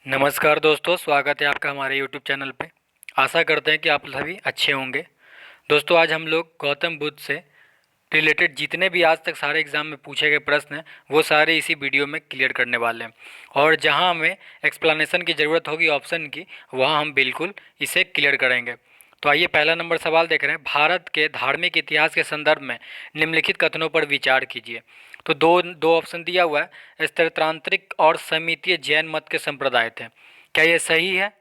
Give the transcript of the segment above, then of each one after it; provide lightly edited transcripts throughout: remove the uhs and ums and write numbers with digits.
नमस्कार दोस्तों, स्वागत है आपका हमारे YouTube चैनल पे। आशा करते हैं कि आप सभी अच्छे होंगे। दोस्तों, आज हम लोग गौतम बुद्ध से रिलेटेड जितने भी आज तक सारे एग्ज़ाम में पूछे गए प्रश्न हैं वो सारे इसी वीडियो में क्लियर करने वाले हैं। और जहां हमें एक्सप्लेनेशन की ज़रूरत होगी ऑप्शन की, वहां हम बिल्कुल इसे क्लियर करेंगे। तो आइए, पहला नंबर सवाल देख रहे हैं। भारत के धार्मिक इतिहास के संदर्भ में निम्नलिखित कथनों पर विचार कीजिए। तो दो दो ऑप्शन दिया हुआ है। स्थिरतांत्रिक और समितीय जैन मत के संप्रदाय थे। क्या ये सही है?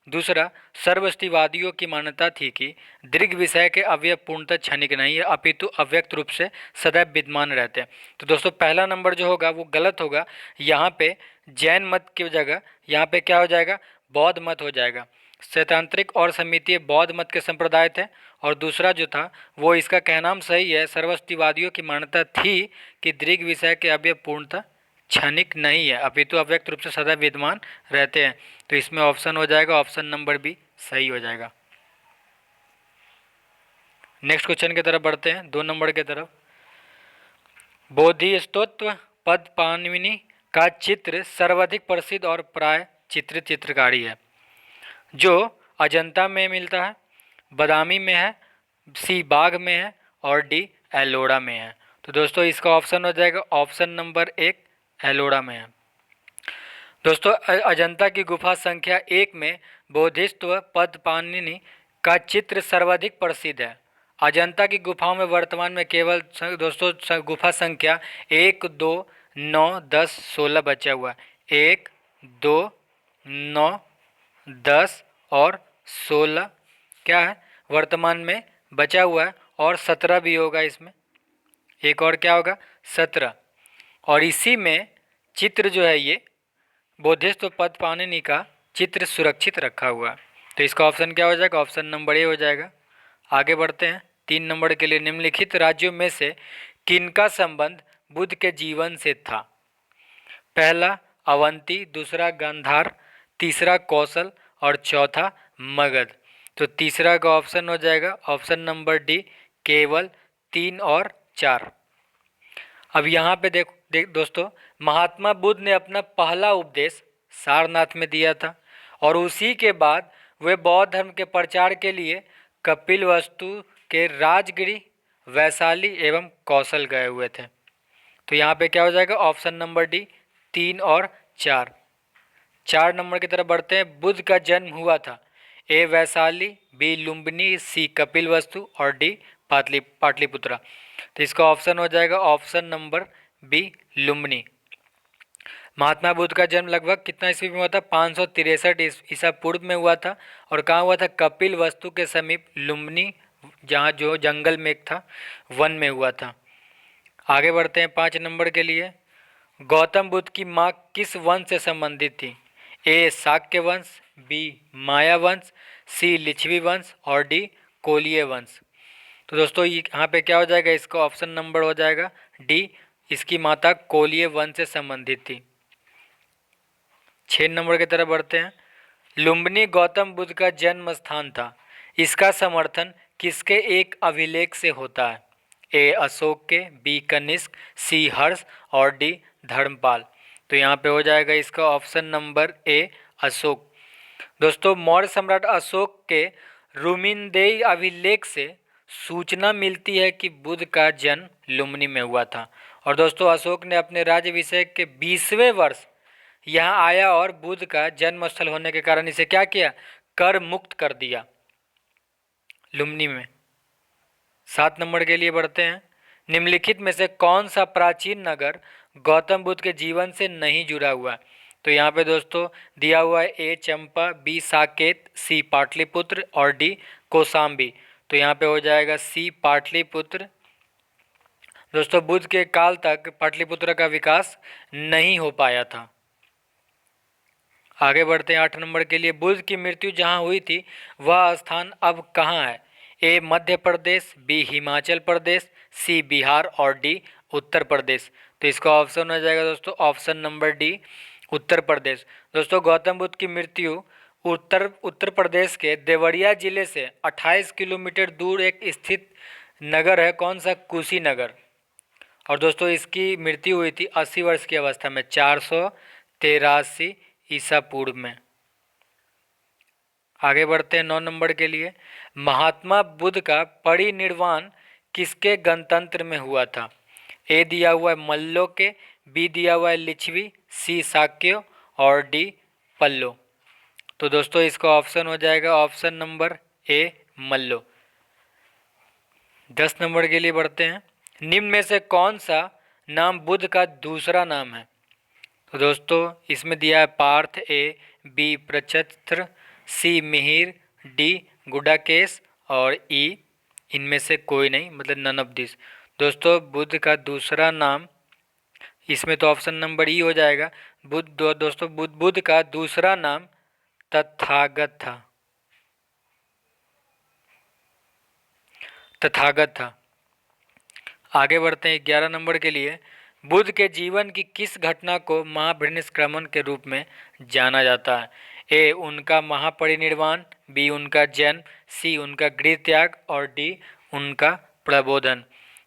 दूसरा, सर्वस्तिवादियों की मान्यता थी कि दीर्घ विषय के अवयव पूर्णतः क्षणिक नहीं है अपितु अव्यक्त रूप से सदैव विद्यमान रहते हैं। तो दोस्तों, पहला नंबर जो होगा वो गलत होगा। यहाँ पे जैन मत की जगह यहाँ पे क्या हो जाएगा? बौद्ध मत हो जाएगा। सैद्धांतिक और समितीय बौद्ध मत के संप्रदाय थे। और दूसरा जो था वो इसका कहना सही है। सर्वस्तिवादियों की मान्यता थी कि दीर्घ विषय के अवयव पूर्णतः क्षणिक नहीं है अपितु अव्यक्त रूप से सदैव विद्यमान रहते हैं। तो इसमें ऑप्शन हो जाएगा, ऑप्शन नंबर बी सही हो जाएगा। नेक्स्ट क्वेश्चन की तरफ बढ़ते हैं, 2 नंबर की तरफ। बोधिसत्व पद पाणिनि का चित्र सर्वाधिक प्रसिद्ध और प्राय चित्रित चित्रकारी है, जो अजंता में मिलता है, बदामी में है, सी बाग में है और डी एलोरा में है। तो दोस्तों, इसका ऑप्शन हो जाएगा ऑप्शन नंबर 1 एलोरा में है। दोस्तों, अजंता की गुफा संख्या 1 में बोधिसत्व पद पाणिनि का चित्र सर्वाधिक प्रसिद्ध है। अजंता की गुफाओं में वर्तमान में केवल दोस्तों गुफा संख्या 1, 2, 9, 10, 16 बचा हुआ है। 1, 2, 9, 10 और 16 क्या है वर्तमान में बचा हुआ है। और 17 भी होगा इसमें, एक और क्या होगा 17। और इसी में चित्र जो है ये बोधिसत्व पद पाणिनि का चित्र सुरक्षित रखा हुआ। तो इसका ऑप्शन क्या हो जाएगा? ऑप्शन नंबर ए हो जाएगा। आगे बढ़ते हैं 3 नंबर के लिए। निम्नलिखित राज्यों में से किनका संबंध बुद्ध के जीवन से था? पहला अवंती, दूसरा गांधार, तीसरा कौशल और चौथा मगध। तो तीसरा का ऑप्शन हो जाएगा ऑप्शन नंबर डी, केवल 3 और 4। अब यहाँ पे देख दोस्तों, महात्मा बुद्ध ने अपना पहला उपदेश सारनाथ में दिया था और उसी के बाद वे बौद्ध धर्म के प्रचार के लिए कपिलवस्तु के राजगिरी, वैशाली एवं कौशल गए हुए थे। तो यहाँ पे क्या हो जाएगा? ऑप्शन नंबर डी, 3 और 4। 4 नंबर की तरफ बढ़ते हैं। बुद्ध का जन्म हुआ था ए वैशाली, बी लुम्बिनी, सी कपिलवस्तु और डी पाटलिपुत्रा। तो इसका ऑप्शन हो जाएगा option number B Lumbini. Mahatma Buddha का जन्म लगभग कितना ईस्वी में हुआ था? 563 ईसा पूर्व में हुआ था। और कहाँ हुआ था? कपिल वस्तु के समीप लुम्बिनी, जहाँ जो जंगल में एक था, वन में हुआ था। आगे बढ़ते हैं 5 नंबर के लिए। गौतम बुद्ध की माँ किस वंश से संबंधित थी? ए शाक्य वंश, बी माया वंश, सी लिच्छवी वंश और डी कोलिय वंश। तो दोस्तों, यहाँ पे क्या हो जाएगा? इसका ऑप्शन नंबर हो जाएगा डी, इसकी माता कोलिय वंश से संबंधित थी। 6 नंबर की तरफ बढ़ते हैं। लुम्बिनी गौतम बुद्ध का जन्म स्थान था। इसका समर्थन किसके एक अभिलेख से होता है? ए अशोक के, बी कनिष्क, सी हर्ष और डी धर्मपाल। तो यहाँ पे हो जाएगा इसका ऑप्शन नंबर ए अशोक। दोस्तों, मौर्य सम्राट अशोक के रुमिनदेई अभिलेख से सूचना मिलती है कि बुद्ध का जन्म लुम्बिनी में हुआ था। और दोस्तों, अशोक ने अपने राज्याभिषेक के 20वें वर्ष यहाँ आया और बुद्ध का जन्म स्थल होने के कारण इसे क्या किया? कर मुक्त कर दिया लुम्बिनी में। 7 नंबर के लिए बढ़ते हैं। निम्नलिखित में से कौन सा प्राचीन नगर गौतम बुद्ध के जीवन से नहीं जुड़ा हुआ? तो यहाँ पे दोस्तों दिया हुआ है ए चंपा, बी साकेत, सी पाटलिपुत्र और डी कौशाम्बी। तो यहाँ पे हो जाएगा सी पाटलिपुत्र। दोस्तों, बुद्ध के काल तक पाटलिपुत्र का विकास नहीं हो पाया था। आगे बढ़ते हैं 8 नंबर के लिए। बुद्ध की मृत्यु जहाँ हुई थी वह स्थान अब कहाँ है? ए मध्य प्रदेश, बी हिमाचल प्रदेश, सी बिहार और डी उत्तर प्रदेश। तो इसका ऑप्शन हो जाएगा दोस्तों option number D Uttar Pradesh. दोस्तों, गौतम बुद्ध की मृत्यु उत्तर प्रदेश के देवरिया जिले से 28 किलोमीटर दूर एक स्थित नगर है। कौन सा? कुशीनगर। और दोस्तों, इसकी मृत्यु हुई थी 80 वर्ष की अवस्था में, 483 ईसा पूर्व में। आगे बढ़ते हैं 9 नंबर के लिए। महात्मा बुद्ध का परिनिर्वाण किसके गणतंत्र में हुआ था? ए दिया हुआ है मल्लो के, बी दिया हुआ है लिच्छवी, सी शाक्य और डी पल्लो। तो दोस्तों इसका ऑप्शन हो जाएगा ऑप्शन नंबर ए मल्लो। 10 नंबर के लिए बढ़ते हैं। निम्न में से कौन सा नाम बुद्ध का दूसरा नाम है? तो दोस्तों इसमें दिया है पार्थ ए, बी प्रचत्र, सी मिहिर, डी गुडाकेश और ई इनमें से कोई नहीं, मतलब नन ऑफ दिस। दोस्तों बुद्ध का दूसरा नाम इसमें तो ऑप्शन नंबर ई हो जाएगा। दोस्तों बुद्ध का दूसरा नाम तथागत था। तथागत था। आगे बढ़ते हैं 11 नंबर के लिए। बुद्ध के जीवन की किस घटना को महापरिनिष्क्रमण के रूप में जाना जाता है? ए उनका महापरिनिर्वाण, बी उनका जन्म, सी उनका गृह त्याग और डी उनका प्रबोधन।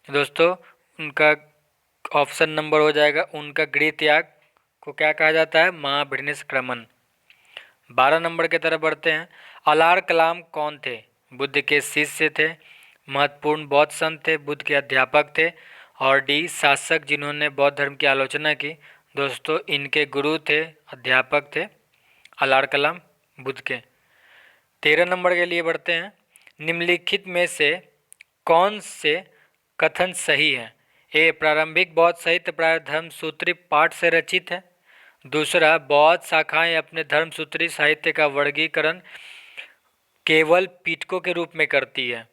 दोस्तों उनका ऑप्शन नंबर हो जाएगा उनका गृह त्याग को क्या कहा जाता है? महापरिनिष्क्रमण। 12 नंबर की तरफ बढ़ते हैं। अलार कलाम कौन थे? बुद्ध के शिष्य थे, महत्वपूर्ण बौद्ध संत थे, बुद्ध के अध्यापक थे और डी शासक जिन्होंने बौद्ध धर्म की आलोचना की। दोस्तों इनके गुरु थे, अध्यापक थे अलार कलाम बुद्ध के। 13 नंबर के लिए बढ़ते हैं। निम्नलिखित में से कौन से कथन सही है? ए प्रारंभिक बौद्ध साहित्य प्राय धर्मसूत्री पाठ से रचित है। दूसरा बौद्ध शाखाएं अपने धर्मसूत्री साहित्य का वर्गीकरण केवल पीठकों के रूप में करती है।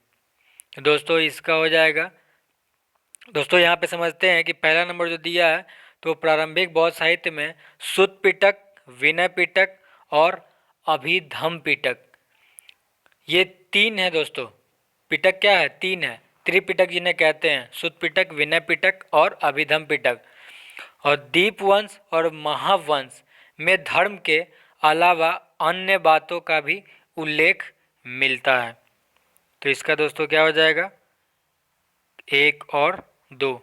दोस्तों इसका हो जाएगा, दोस्तों यहाँ पे समझते हैं कि पहला नंबर जो दिया है तो प्रारंभिक बौद्ध साहित्य में सुत्त पिटक, विनय पिटक और अभिधम्म पिटक, ये 3 है। दोस्तों पिटक क्या है? 3 है। त्रिपिटक जिन्हें कहते हैं, सुत्त पिटक, विनय पिटक और अभिधम्म पिटक। और दीपवंश और महावंश में धर्म के अलावा अन्य बातों का भी उल्लेख मिलता है। तो इसका दोस्तों क्या हो जाएगा? 1 और 2।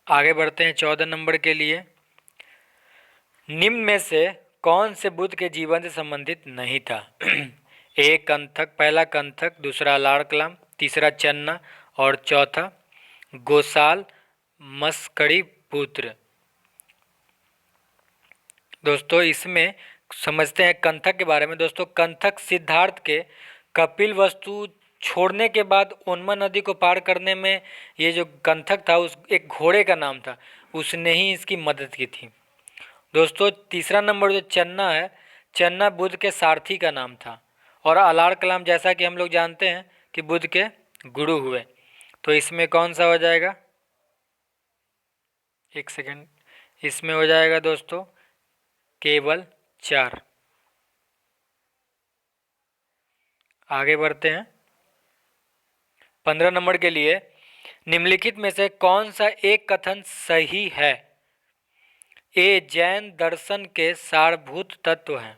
आगे बढ़ते हैं 14 नंबर के लिए। निम्न में से कौन से बुद्ध के जीवन से संबंधित नहीं था? एक कंथक, पहला कंथक, दूसरा अलार कलाम, तीसरा चन्ना और चौथा गोसाल मस्कड़ी पुत्र। दोस्तों इसमें समझते हैं कंथक के बारे में। दोस्तों कंथक सिद्धार्थ के कपिल वस्तु छोड़ने के बाद उन्मा नदी को पार करने में ये जो कंथक था उस एक घोड़े का नाम था, उसने ही इसकी मदद की थी। दोस्तों तीसरा नंबर जो चन्ना है, चन्ना बुद्ध के सारथी का नाम था और अलार कलाम जैसा कि हम लोग जानते हैं कि बुद्ध के गुरु हुए। तो इसमें कौन सा हो जाएगा? 1 सेकेंड, इसमें हो जाएगा दोस्तों केवल 4। आगे बढ़ते हैं 15 नंबर के लिए। निम्नलिखित में से कौन सा एक कथन सही है? ए जैन दर्शन के सारभूत तत्व हैं,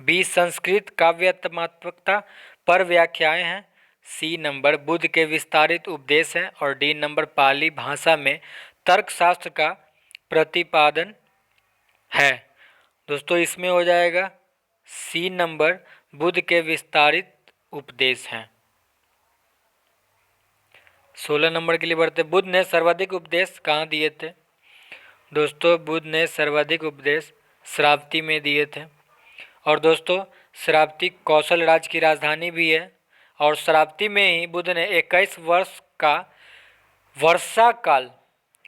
बी संस्कृत काव्यात्मकता पर व्याख्याएं हैं, सी नंबर बुद्ध के विस्तारित उपदेश हैं और डी नंबर पाली भाषा में तर्कशास्त्र का प्रतिपादन है। दोस्तों इसमें हो जाएगा सी नंबर बुद्ध के विस्तारित उपदेश हैं। 16 नंबर के लिए बढ़ते। बुद्ध ने सर्वाधिक उपदेश कहाँ दिए थे? दोस्तों बुद्ध ने सर्वाधिक उपदेश श्रावस्ती में दिए थे और दोस्तों श्रावस्ती कौशल राज्य की राजधानी भी है और श्रावस्ती में ही बुद्ध ने 21 वर्ष का वर्षा काल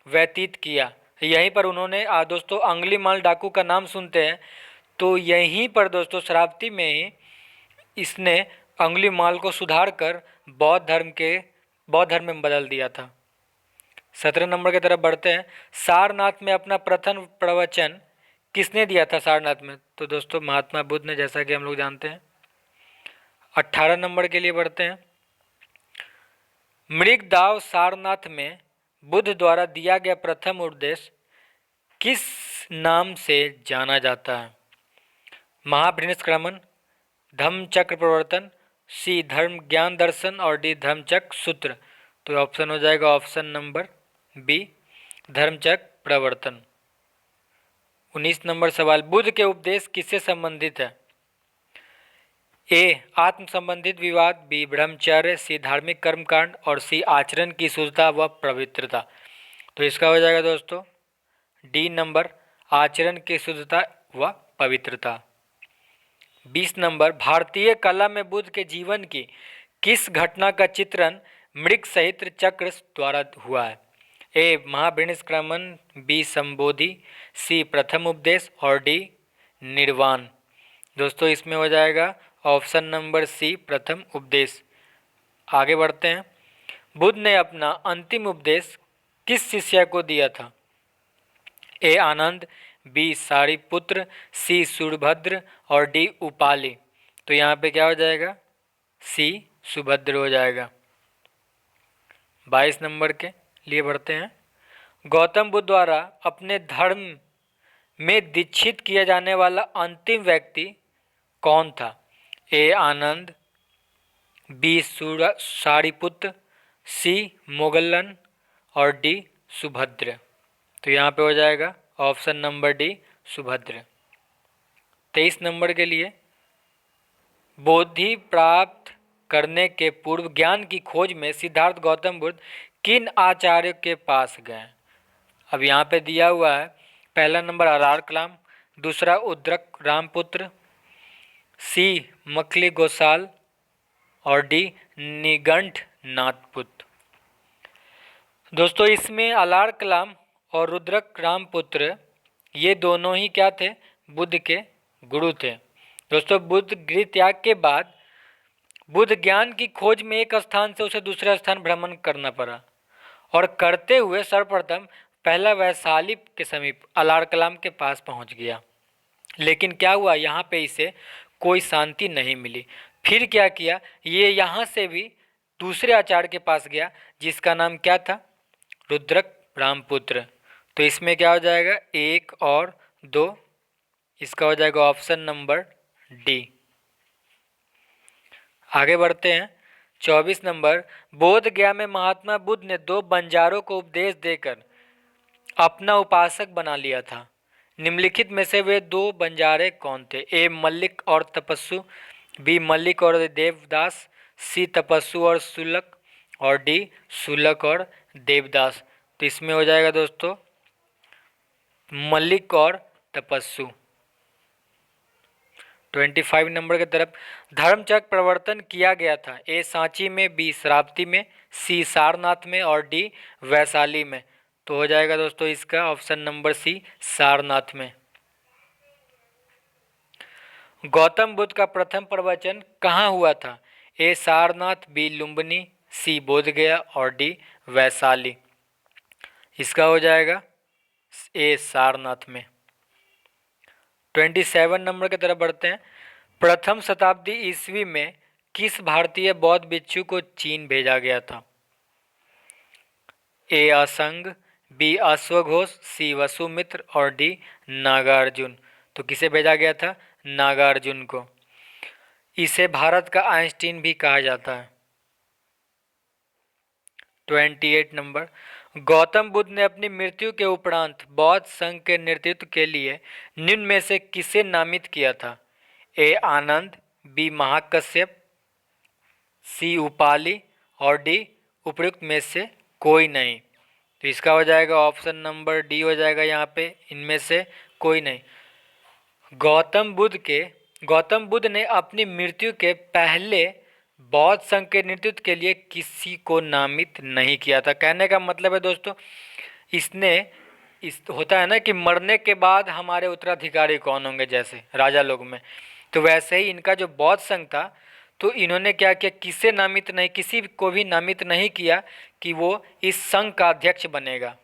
व्यतीत किया। यहीं पर उन्होंने दोस्तों अंगुलीमाल डाकू का नाम सुनते हैं, तो यहीं पर दोस्तों श्रावस्ती में ही इसने अंगुलीमाल को सुधार कर बौद्ध धर्म में बदल दिया था। 17 नंबर की तरफ बढ़ते हैं। सारनाथ में अपना प्रथम प्रवचन किसने दिया था? सारनाथ में तो दोस्तों महात्मा बुद्ध ने, जैसा कि हम लोग जानते हैं। 18 नंबर के लिए बढ़ते हैं। मृगदाव सारनाथ में बुद्ध द्वारा दिया गया प्रथम उपदेश किस नाम से जाना जाता है? महापरिनिष्क्रमण, धम्मचक्र प्रवर्तन, सी धर्म ज्ञान दर्शन और डी धम्मचक्र सूत्र। तो ऑप्शन हो जाएगा ऑप्शन नंबर बी धर्मचक्र प्रवर्तन। 19 नंबर सवाल, बुद्ध के उपदेश किससे संबंधित है? ए आत्म संबंधित विवाद, बी ब्रह्मचर्य, सी धार्मिक कर्मकांड और सी आचरण की शुद्धता व पवित्रता। तो इसका हो जाएगा दोस्तों डी नंबर, आचरण की शुद्धता व पवित्रता। 20 नंबर, भारतीय कला में बुद्ध के जीवन की किस घटना का चित्रण मृग सहित चक्र द्वारा हुआ है? ए महापरिनिष्क्रमण, बी संबोधि, सी प्रथम उपदेश और डी निर्वाण। दोस्तों इसमें हो जाएगा ऑप्शन नंबर सी प्रथम उपदेश। आगे बढ़ते हैं। बुद्ध ने अपना अंतिम उपदेश किस शिष्य को दिया था? ए आनंद, बी सारिपुत्र, सी सुभद्र और डी उपाली। तो यहाँ पे क्या हो जाएगा? सी सुभद्र हो जाएगा। 22 नंबर के लिए बढ़ते हैं। गौतम बुद्ध द्वारा अपने धर्म में दीक्षित किया जाने वाला अंतिम व्यक्ति कौन था? ए आनंद, बी सारिपुत्र, सी मोगलन और डी सुभद्र। तो यहाँ पे हो जाएगा option number D Subhadra. 23 number के लिए, बोधि प्राप्त करने के पूर्व ज्ञान की खोज में सिद्धार्थ गौतम बुद्ध किन आचार्यों के पास गए? अब यहाँ पे दिया हुआ है पहला नंबर अलार कलाम, दूसरा उद्रक रामपुत्र, सी मखली गोसाल और डी निगंठ नाथपुत्र। दोस्तों इसमें अलार कलाम और रुद्रक रामपुत्र ये दोनों ही क्या थे? बुद्ध के गुरु थे। दोस्तों बुद्ध गृह त्याग के बाद बुद्ध ज्ञान की खोज में एक स्थान से उसे दूसरे स्थान भ्रमण करना पड़ा और करते हुए सर्वप्रथम पहला वैशाली के समीप अलार कलाम के पास पहुंच गया। लेकिन क्या हुआ, यहाँ पे इसे कोई शांति नहीं मिली। फिर क्या किया, ये यहाँ से भी दूसरे आचार्य के पास गया जिसका नाम क्या था? रुद्रक रामपुत्र। तो इसमें क्या हो जाएगा? 1 और 2। इसका हो जाएगा ऑप्शन नंबर डी। आगे बढ़ते हैं। 24 नंबर, बोध गया में महात्मा बुद्ध ने 2 बंजारों को उपदेश देकर अपना उपासक बना लिया था। निम्नलिखित में से वे 2 बंजारे कौन थे? ए मल्लिक और तपस्सु, बी मल्लिक और देवदास, सी तपस्सु और शुल्क और डी शुल्क और देवदास। तो इसमें हो जाएगा दोस्तों मल्लिक और तपस्सु। 25 नंबर की तरफ, धर्मचक्र प्रवर्तन किया गया था। ए सांची में, बी श्रावस्ती में, सी सारनाथ में और डी वैशाली में। तो हो जाएगा दोस्तों इसका ऑप्शन नंबर सी सारनाथ में। गौतम बुद्ध का प्रथम प्रवचन कहाँ हुआ था? ए सारनाथ, बी लुम्बिनी, सी बोधगया और डी वैशाली। इसका हो जाएगा ए सारनाथ में। 27 नंबर की तरफ बढ़ते हैं। प्रथम शताब्दी ईस्वी में किस भारतीय बौद्ध भिक्षु को चीन भेजा गया था? ए असंग, बी अश्वघोष, सी वसुमित्र और डी नागार्जुन। तो किसे भेजा गया था? नागार्जुन को। इसे भारत का आइंस्टीन भी कहा जाता है। 28 नंबर, गौतम बुद्ध ने अपनी मृत्यु के उपरांत बौद्ध संघ के नेतृत्व के लिए निम्न में से किसे नामित किया था? ए आनंद, बी महाकश्यप, सी उपाली और डी उपयुक्त में से कोई नहीं। तो इसका हो जाएगा ऑप्शन नंबर डी हो जाएगा यहाँ पे, इनमें से कोई नहीं। गौतम बुद्ध ने अपनी मृत्यु के पहले बौद्ध संघ के नेतृत्व के लिए किसी को नामित नहीं किया था। कहने का मतलब है दोस्तों, होता है ना कि मरने के बाद हमारे उत्तराधिकारी कौन होंगे, जैसे राजा लोग में, तो वैसे ही इनका जो बौद्ध संघ था, तो इन्होंने क्या किया, किसी को भी नामित नहीं किया कि वो इस संघ का अध्यक्ष बनेगा।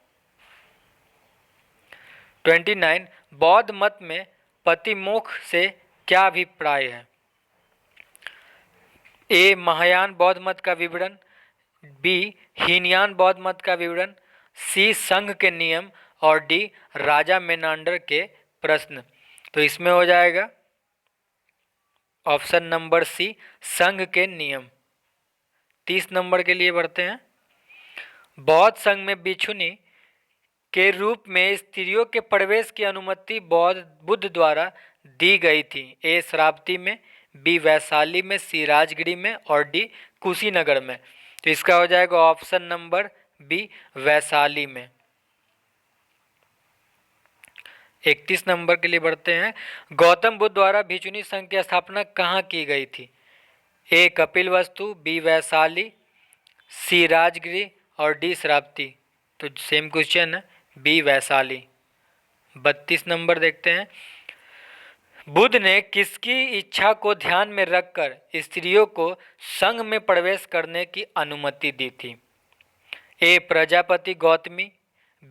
29, बौद्ध मत में पतिमोक्ष से क्या अभिप्राय है? ए महायान बौद्ध मत का विवरण, बी हीनयान बौद्ध मत का विवरण, सी संघ के नियम और डी राजा मेनांडर के प्रश्न। तो इसमें हो जाएगा ऑप्शन नंबर सी संघ के नियम। 30 नंबर के लिए बढ़ते हैं। बौद्ध संघ में भिक्षुनी के रूप में स्त्रियों के प्रवेश की अनुमति बुद्ध द्वारा दी गई थी? ए श्रावस्ती में, बी वैशाली में, सी राजगिरी में और डी कुशीनगर में। तो इसका हो जाएगा ऑप्शन नंबर बी वैशाली में। 31 नंबर के लिए बढ़ते हैं। गौतम बुद्ध द्वारा भिक्षुणी संघ की स्थापना कहाँ की गई थी? ए कपिलवस्तु, बी वैशाली, सी राजगिरी और डी श्रावस्ती। तो सेम क्वेश्चन है, बी वैशाली। 32 नंबर देखते हैं। बुद्ध ने किसकी इच्छा को ध्यान में रखकर स्त्रियों को संघ में प्रवेश करने की अनुमति दी थी? ए प्रजापति गौतमी,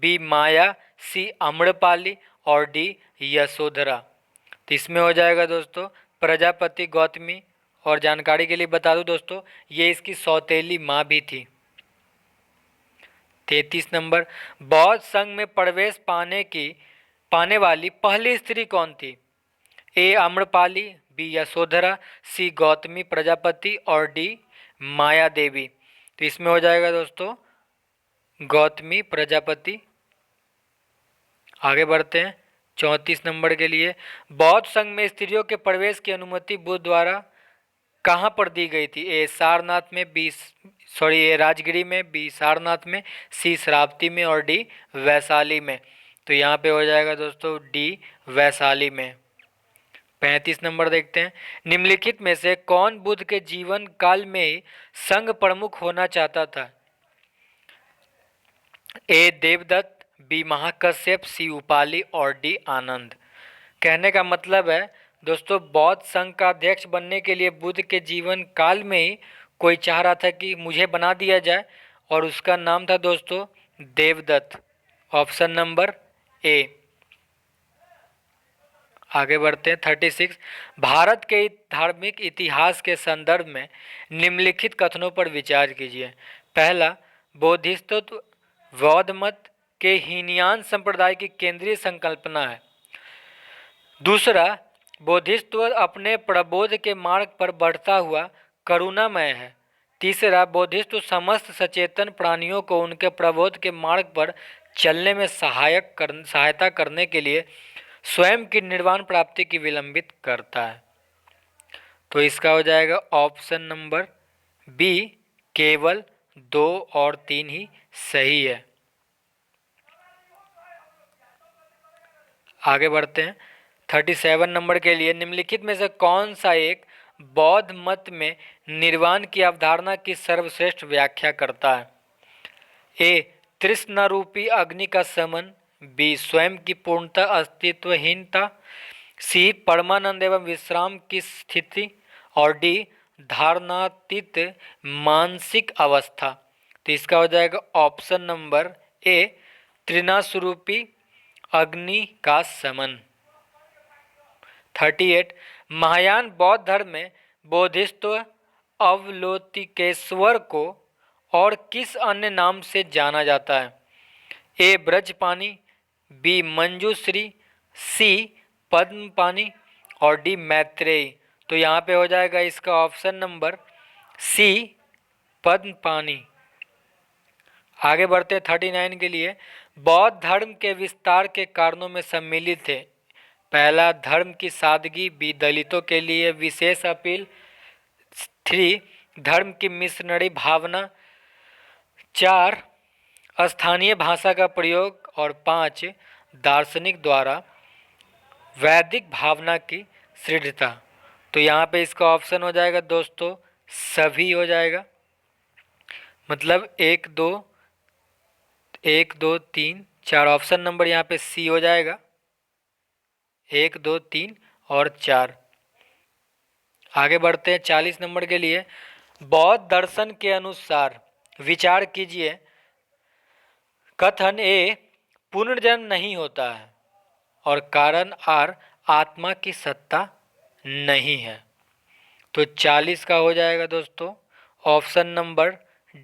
बी माया, सी आम्रपाली और डी यशोधरा। तो इसमें हो जाएगा दोस्तों प्रजापति गौतमी। और जानकारी के लिए बता दूं दोस्तों, ये इसकी सौतेली माँ भी थी। 33 नंबर, बौद्ध संघ में प्रवेश पाने वाली पहली स्त्री कौन थी? ए आम्रपाली, बी यशोधरा, सी गौतमी प्रजापति और डी माया देवी। तो इसमें हो जाएगा दोस्तों गौतमी प्रजापति। आगे बढ़ते हैं 34 नंबर के लिए। बौद्ध संघ में स्त्रियों के प्रवेश की अनुमति बुद्ध द्वारा कहाँ पर दी गई थी? ए सारनाथ में, ए राजगिरी में, बी सारनाथ में, सी श्रावस्ती में और डी वैशाली में। तो यहाँ पे हो जाएगा दोस्तों डी वैशाली में। 35 नंबर देखते हैं। निम्नलिखित में से कौन बुद्ध के जीवन काल में ही संघ प्रमुख होना चाहता था? ए देवदत्त, बी महाकश्यप, सी उपाली और डी आनंद। कहने का मतलब है दोस्तों बौद्ध संघ का अध्यक्ष बनने के लिए बुद्ध के जीवन काल में ही कोई चाह रहा था कि मुझे बना दिया जाए, और उसका नाम था दोस्तों देवदत्त। ऑप्शन नंबर ए। आगे बढ़ते हैं 36। भारत के धार्मिक इतिहास के संदर्भ में निम्नलिखित कथनों पर विचार कीजिए। पहला, बोधिसत्व बौद्ध मत के हीनयान संप्रदाय की केंद्रीय संकल्पना है। दूसरा, बोधिसत्व अपने प्रबोध के मार्ग पर बढ़ता हुआ करुणामय है। तीसरा, बोधिसत्व समस्त सचेतन प्राणियों को उनके प्रबोध के मार्ग पर चलने में सहायता करने के लिए स्वयं की निर्वाण प्राप्ति की विलंबित करता है। तो इसका हो जाएगा ऑप्शन नंबर बी, केवल 2 और 3 ही सही है। आगे बढ़ते हैं 37 नंबर के लिए। निम्नलिखित में से कौन सा एक बौद्ध मत में निर्वाण की अवधारणा की सर्वश्रेष्ठ व्याख्या करता है? ए तृष्णा रूपी अग्नि का शमन, बी स्वयं की पूर्णतः अस्तित्वहीनता, सी परमानंद एवं विश्राम की स्थिति और डी धारणातीत मानसिक अवस्था। तो इसका हो जाएगा ऑप्शन नंबर ए, त्रिनास्वरूपी अग्नि का शमन। 38, महायान बौद्ध धर्म में बोधिसत्व अवलोकितेश्वर को और किस अन्य नाम से जाना जाता है? ए ब्रजपानी, बी मंजूश्री, सी पद्मपानी और डी मैत्रेयी। तो यहाँ पे हो जाएगा इसका ऑप्शन नंबर सी, पद्मपानी। आगे बढ़ते 39 के लिए। बौद्ध धर्म के विस्तार के कारणों में सम्मिलित थे। पहला, धर्म की सादगी, बी दलितों के लिए विशेष अपील, 3 धर्म की मिशनरी भावना, 4 स्थानीय भाषा का प्रयोग और 5 दार्शनिक द्वारा वैदिक भावना की दृढ़ता। तो यहाँ पे इसका ऑप्शन हो जाएगा दोस्तों सभी हो जाएगा, मतलब 1 2 3 4। ऑप्शन नंबर यहाँ पे सी हो जाएगा, 1 2 3 और 4। आगे बढ़ते हैं 40 नंबर के लिए। बौद्ध दर्शन के अनुसार विचार कीजिए। कथन ए पुनर्जन्म नहीं होता है और कारण आर आत्मा की सत्ता नहीं है। तो 40 का हो जाएगा दोस्तों ऑप्शन नंबर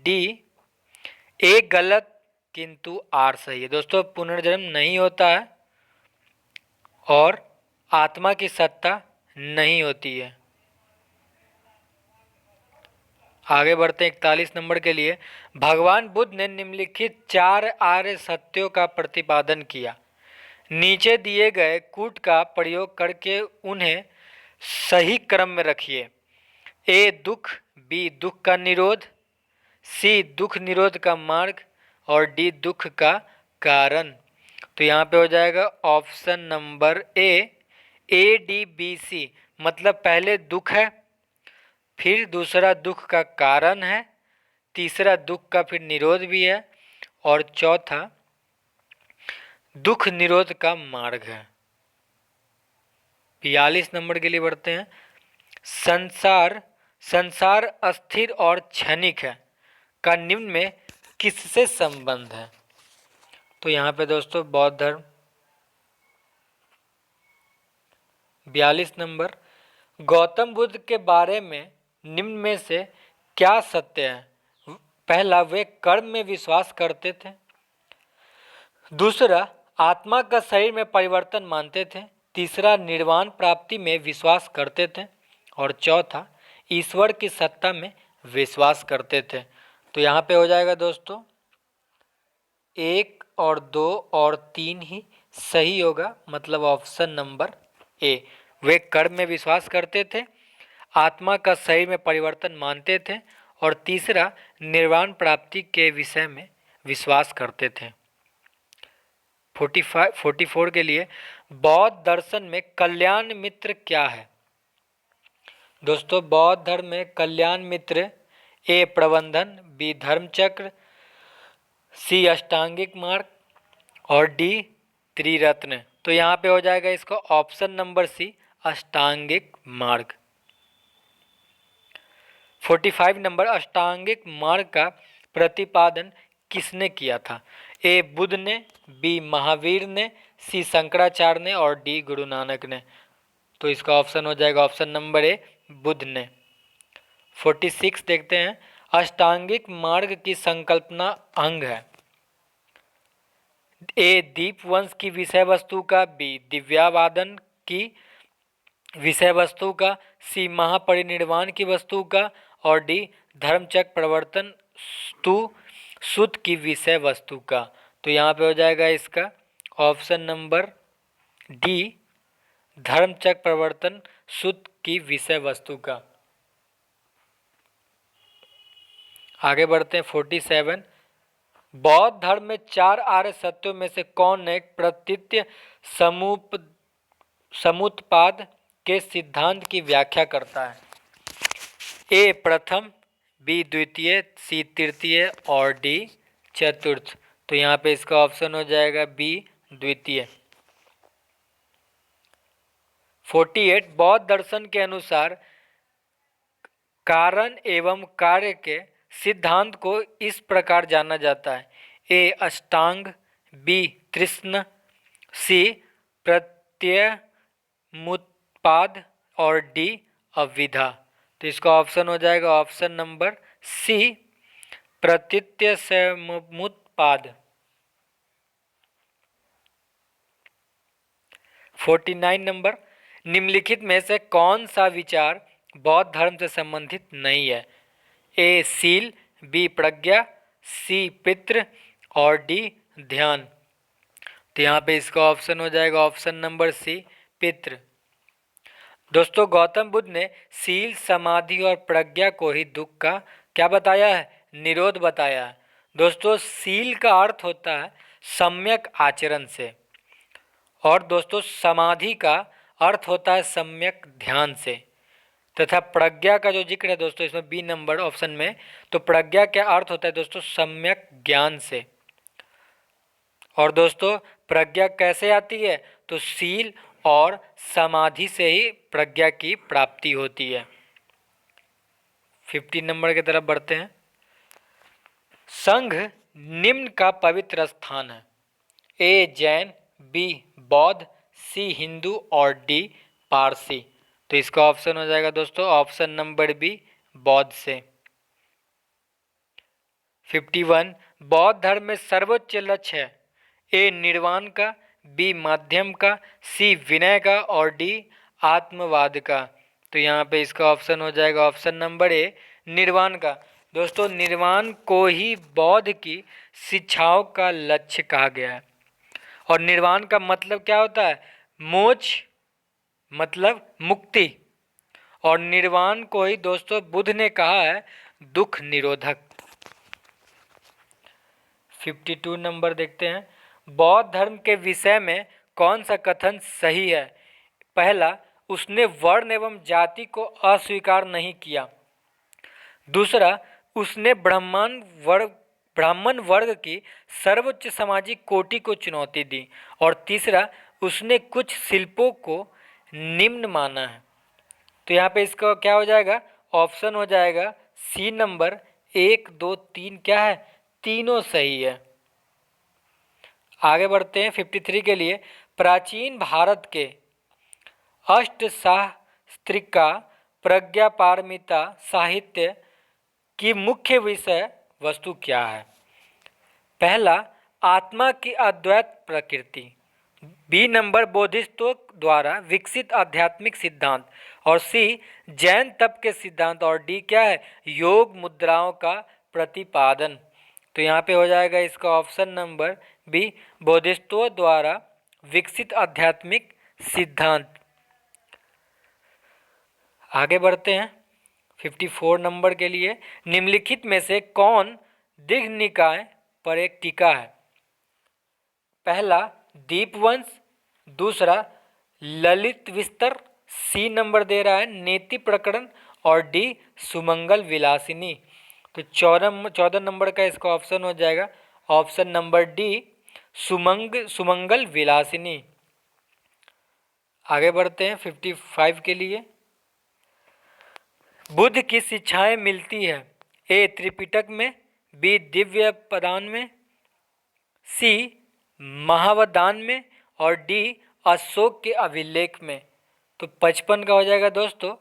डी, ए गलत किंतु आर सही है। दोस्तों पुनर्जन्म नहीं होता है और आत्मा की सत्ता नहीं होती है। आगे बढ़ते हैं 41 नंबर के लिए। भगवान बुद्ध ने निम्नलिखित 4 आर्य सत्यों का प्रतिपादन किया। नीचे दिए गए कूट का प्रयोग करके उन्हें सही क्रम में रखिए। ए दुख, बी दुख का निरोध, सी दुख निरोध का मार्ग और डी दुख का कारण। तो यहाँ पे हो जाएगा option number A D B C. मतलब पहले दुख है, फिर दूसरा दुख का कारण है, तीसरा दुख का फिर निरोध भी है और चौथा दुख निरोध का मार्ग है। 42 नंबर के लिए बढ़ते हैं। संसार अस्थिर और क्षणिक है का निम्न में किससे संबंध है? तो यहाँ पे दोस्तों बौद्ध धर्म। 42 नंबर, गौतम बुद्ध के बारे में निम्न में से क्या सत्य है? पहला, वे कर्म में विश्वास करते थे। दूसरा, आत्मा का शरीर में परिवर्तन मानते थे। तीसरा, निर्वाण प्राप्ति में विश्वास करते थे और चौथा, ईश्वर की सत्ता में विश्वास करते थे। तो यहाँ पे हो जाएगा दोस्तों 1 और 2 और 3 ही सही होगा, मतलब ऑप्शन नंबर ए। वे कर्म में विश्वास करते थे, आत्मा का शरीर में परिवर्तन मानते थे और तीसरा, निर्वाण प्राप्ति के विषय में विश्वास करते थे। 44 के लिए, बौद्ध दर्शन में कल्याण मित्र क्या है? दोस्तों बौद्ध धर्म में कल्याण मित्र ए प्रबंधन, बी धर्मचक्र, सी अष्टांगिक मार्ग और डी त्रिरत्न। तो यहाँ पे हो जाएगा इसका ऑप्शन नंबर सी, अष्टांगिक मार्ग। 45 नंबर, अष्टांगिक मार्ग का प्रतिपादन किसने किया था? ए बुद्ध ने, बी महावीर ने, सी शंकराचार्य ने और डी गुरु नानक ने। तो इसका ऑप्शन हो जाएगा ऑप्शन नंबर ए, बुद्ध ने। 46 देखते हैं। अष्टांगिक मार्ग की संकल्पना अंग है। ए दीपवंश की विषय वस्तु का, बी दिव्यावादन की विषय वस्तु का, सी महापरिनिर्वाण की वस्तु का और डी धर्मचक्र प्रवर्तन सुत की विषय वस्तु का। तो यहाँ पे हो जाएगा इसका ऑप्शन नंबर डी, धर्मचक्र प्रवर्तन सुत की विषय वस्तु का। आगे बढ़ते हैं 47। बौद्ध धर्म में 4 आर्य सत्यों में से कौन एक प्रतीत्य समुत्पाद के सिद्धांत की व्याख्या करता है? ए प्रथम, बी द्वितीय, सी तृतीय और डी चतुर्थ। तो यहाँ पे इसका ऑप्शन हो जाएगा बी द्वितीय। 48 बौद्ध दर्शन के अनुसार कारण एवं कार्य के सिद्धांत को इस प्रकार जाना जाता है। ए अष्टांग, बी तृष्ण, सी प्रत्यमुत्पाद और डी अविधा। तो इसका ऑप्शन हो जाएगा ऑप्शन नंबर सी, प्रतीत्य समुत्पाद। 49 नंबर, निम्नलिखित में से कौन सा विचार बौद्ध धर्म से संबंधित नहीं है? ए सील, बी प्रज्ञा, सी पितृ और डी ध्यान। तो यहाँ पे इसका ऑप्शन हो जाएगा ऑप्शन नंबर सी, पितृ। दोस्तों गौतम बुद्ध ने सील, समाधि और प्रज्ञा को ही दुख का क्या बताया है? निरोध बताया है। दोस्तों सील का अर्थ होता है सम्यक आचरण से और दोस्तों समाधि का अर्थ होता है सम्यक ध्यान से, तथा प्रज्ञा का जो जिक्र है दोस्तों इसमें बी नंबर ऑप्शन में, तो प्रज्ञा क्या अर्थ होता है दोस्तों? सम्यक ज्ञान से। और दोस्तों प्रज्ञा कैसे आती है? तो सील और समाधि से ही प्रज्ञा की प्राप्ति होती है। 50 नंबर की तरफ बढ़ते हैं। संघ निम्न का पवित्र स्थान है। ए जैन, बी बौद्ध, सी हिंदू और डी पारसी। तो इसका ऑप्शन हो जाएगा दोस्तों ऑप्शन नंबर बी, बौद्ध से। 51 बौद्ध धर्म में सर्वोच्च लक्ष्य है। ए निर्वाण का, बी माध्यम का, सी विनय का और डी आत्मवाद का। तो यहाँ पे इसका ऑप्शन हो जाएगा ऑप्शन नंबर ए, निर्वाण का। दोस्तों निर्वाण को ही बौद्ध की शिक्षाओं का लक्ष्य कहा गया है। और निर्वाण का मतलब क्या होता है? मोक्ष मतलब मुक्ति। और निर्वाण को ही दोस्तों बुद्ध ने कहा है दुख निरोधक। 52 नंबर देखते हैं। बौद्ध धर्म के विषय में कौन सा कथन सही है? पहला, उसने वर्ण एवं जाति को अस्वीकार नहीं किया। दूसरा, उसने ब्राह्मण वर्ग की सर्वोच्च सामाजिक कोटि को चुनौती दी। और तीसरा, उसने कुछ शिल्पों को निम्न माना है। तो यहाँ पे इसका क्या हो जाएगा? ऑप्शन हो जाएगा सी नंबर 1, 2, 3 क्या है? तीनों सही है। आगे बढ़ते हैं 53 के लिए। प्राचीन भारत के अष्टशास्त्रिका प्रज्ञापारमिता साहित्य की मुख्य विषय वस्तु क्या है? पहला, आत्मा की अद्वैत प्रकृति। बी नंबर, बोधिसत्व द्वारा विकसित आध्यात्मिक सिद्धांत। और सी, जैन तप के सिद्धांत। और डी क्या है? योग मुद्राओं का प्रतिपादन। तो यहाँ पे हो जाएगा इसका ऑप्शन नंबर बी, बोधिसत्व द्वारा विकसित आध्यात्मिक सिद्धांत। आगे बढ़ते हैं 54 नंबर के लिए। निम्नलिखित में से कौन दीर्घ निकाय पर एक टीका है? पहला, दीपवंश। दूसरा, ललित विस्तर। सी नंबर दे रहा है नेति प्रकरण। और डी, सुमंगल विलासिनी। तो 14 नंबर का इसका ऑप्शन हो जाएगा ऑप्शन नंबर डी, सुमंगल विलासिनी। आगे बढ़ते हैं 55 के लिए। बुद्ध की शिक्षाएं मिलती है ए, त्रिपिटक में। बी, दिव्य पदान में। सी, महावदान में। और डी, अशोक के अभिलेख में। तो 55 का हो जाएगा दोस्तों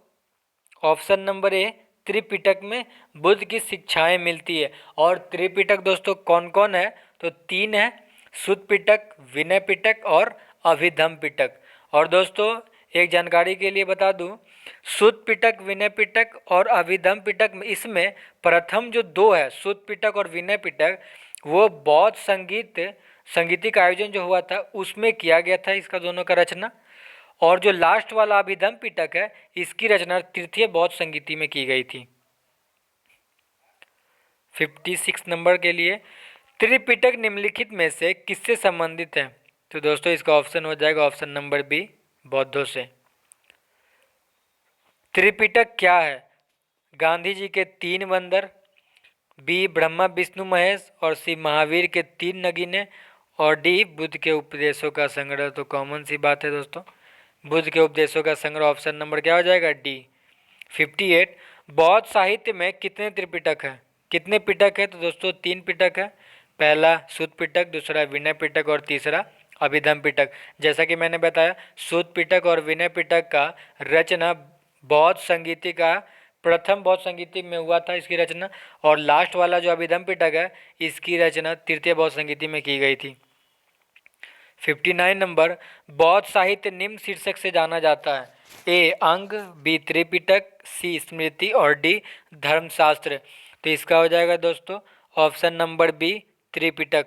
ऑप्शन नंबर ए, त्रिपिटक में बुद्ध की शिक्षाएं मिलती है। और त्रिपिटक दोस्तों कौन कौन है? तो 3 है, सुत्त पिटक, विनय पिटक और अभिधम्म पिटक। और दोस्तों एक जानकारी के लिए बता दूं, सुत्त पिटक, विनय पिटक और अभिधम्म पिटक में इसमें प्रथम जो 2 है, सुत्त पिटक और विनय पिटक, वो बौद्ध संगीतिक आयोजन जो हुआ था उसमें किया गया था इसका दोनों का रचना। और जो लास्ट वाला अभिधम्म पिटक है इसकी रचना तृतीय बौद्ध संगीति में की गई थी। 56 नंबर के लिए, त्रिपिटक निम्नलिखित में से किससे संबंधित है? तो दोस्तों इसका ऑप्शन हो जाएगा ऑप्शन नंबर बी, बौद्धों से। त्रिपिटक क्या है? गांधी जी के 3 बंदर। बी, ब्रह्मा विष्णु महेश। और सी, महावीर के 3 नगीने। और डी, बुद्ध के उपदेशों का संग्रह। तो कॉमन सी बात है दोस्तों, बुद्ध के उपदेशों का संग्रह। ऑप्शन नंबर क्या हो जाएगा? डी। 58, बौद्ध साहित्य में कितने त्रिपिटक हैं? कितने पिटक है? तो दोस्तों 3 पिटक है। पहला सुत्त पिटक, दूसरा विनय पिटक और तीसरा अभिधम्म पिटक। जैसा कि मैंने बताया सुत्त पिटक और विनय पिटक का रचना बौद्ध संगीति का प्रथम बौद्ध संगीति में हुआ था इसकी रचना। और लास्ट वाला जो अभिधम्म पिटक है इसकी रचना तृतीय बौद्ध संगीति में की गई थी। 59 नंबर, बौद्ध साहित्य निम्न शीर्षक से जाना जाता है ए, अंग। बी, त्रिपिटक। सी, स्मृति। और डी, धर्मशास्त्र। तो इसका हो जाएगा दोस्तों ऑप्शन नंबर बी, त्रिपिटक।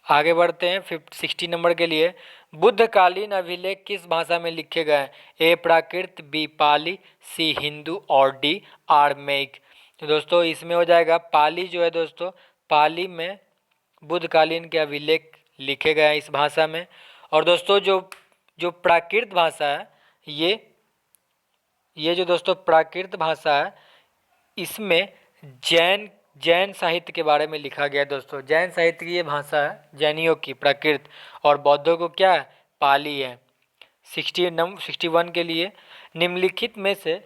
आगे बढ़ते हैं 60 नंबर के लिए। बुद्धकालीन अभिलेख किस भाषा में लिखे गए हैं? ए, प्राकृत। बी, पाली। सी, हिंदू। और डी, आर्मेइक। तो दोस्तों इसमें हो जाएगा पाली जो है दोस्तों, पाली में बुद्धकालीन के अभिलेख लिखे गए हैं इस भाषा में। और दोस्तों जो प्राकृत भाषा है ये जो दोस्तों प्राकृत भाषा है इसमें जैन साहित्य के बारे में लिखा गया है दोस्तों। जैन साहित्य की ये भाषा है जैनियों की, प्राकृत। और बौद्धों को क्या है? पाली है। 61 के लिए, निम्नलिखित में से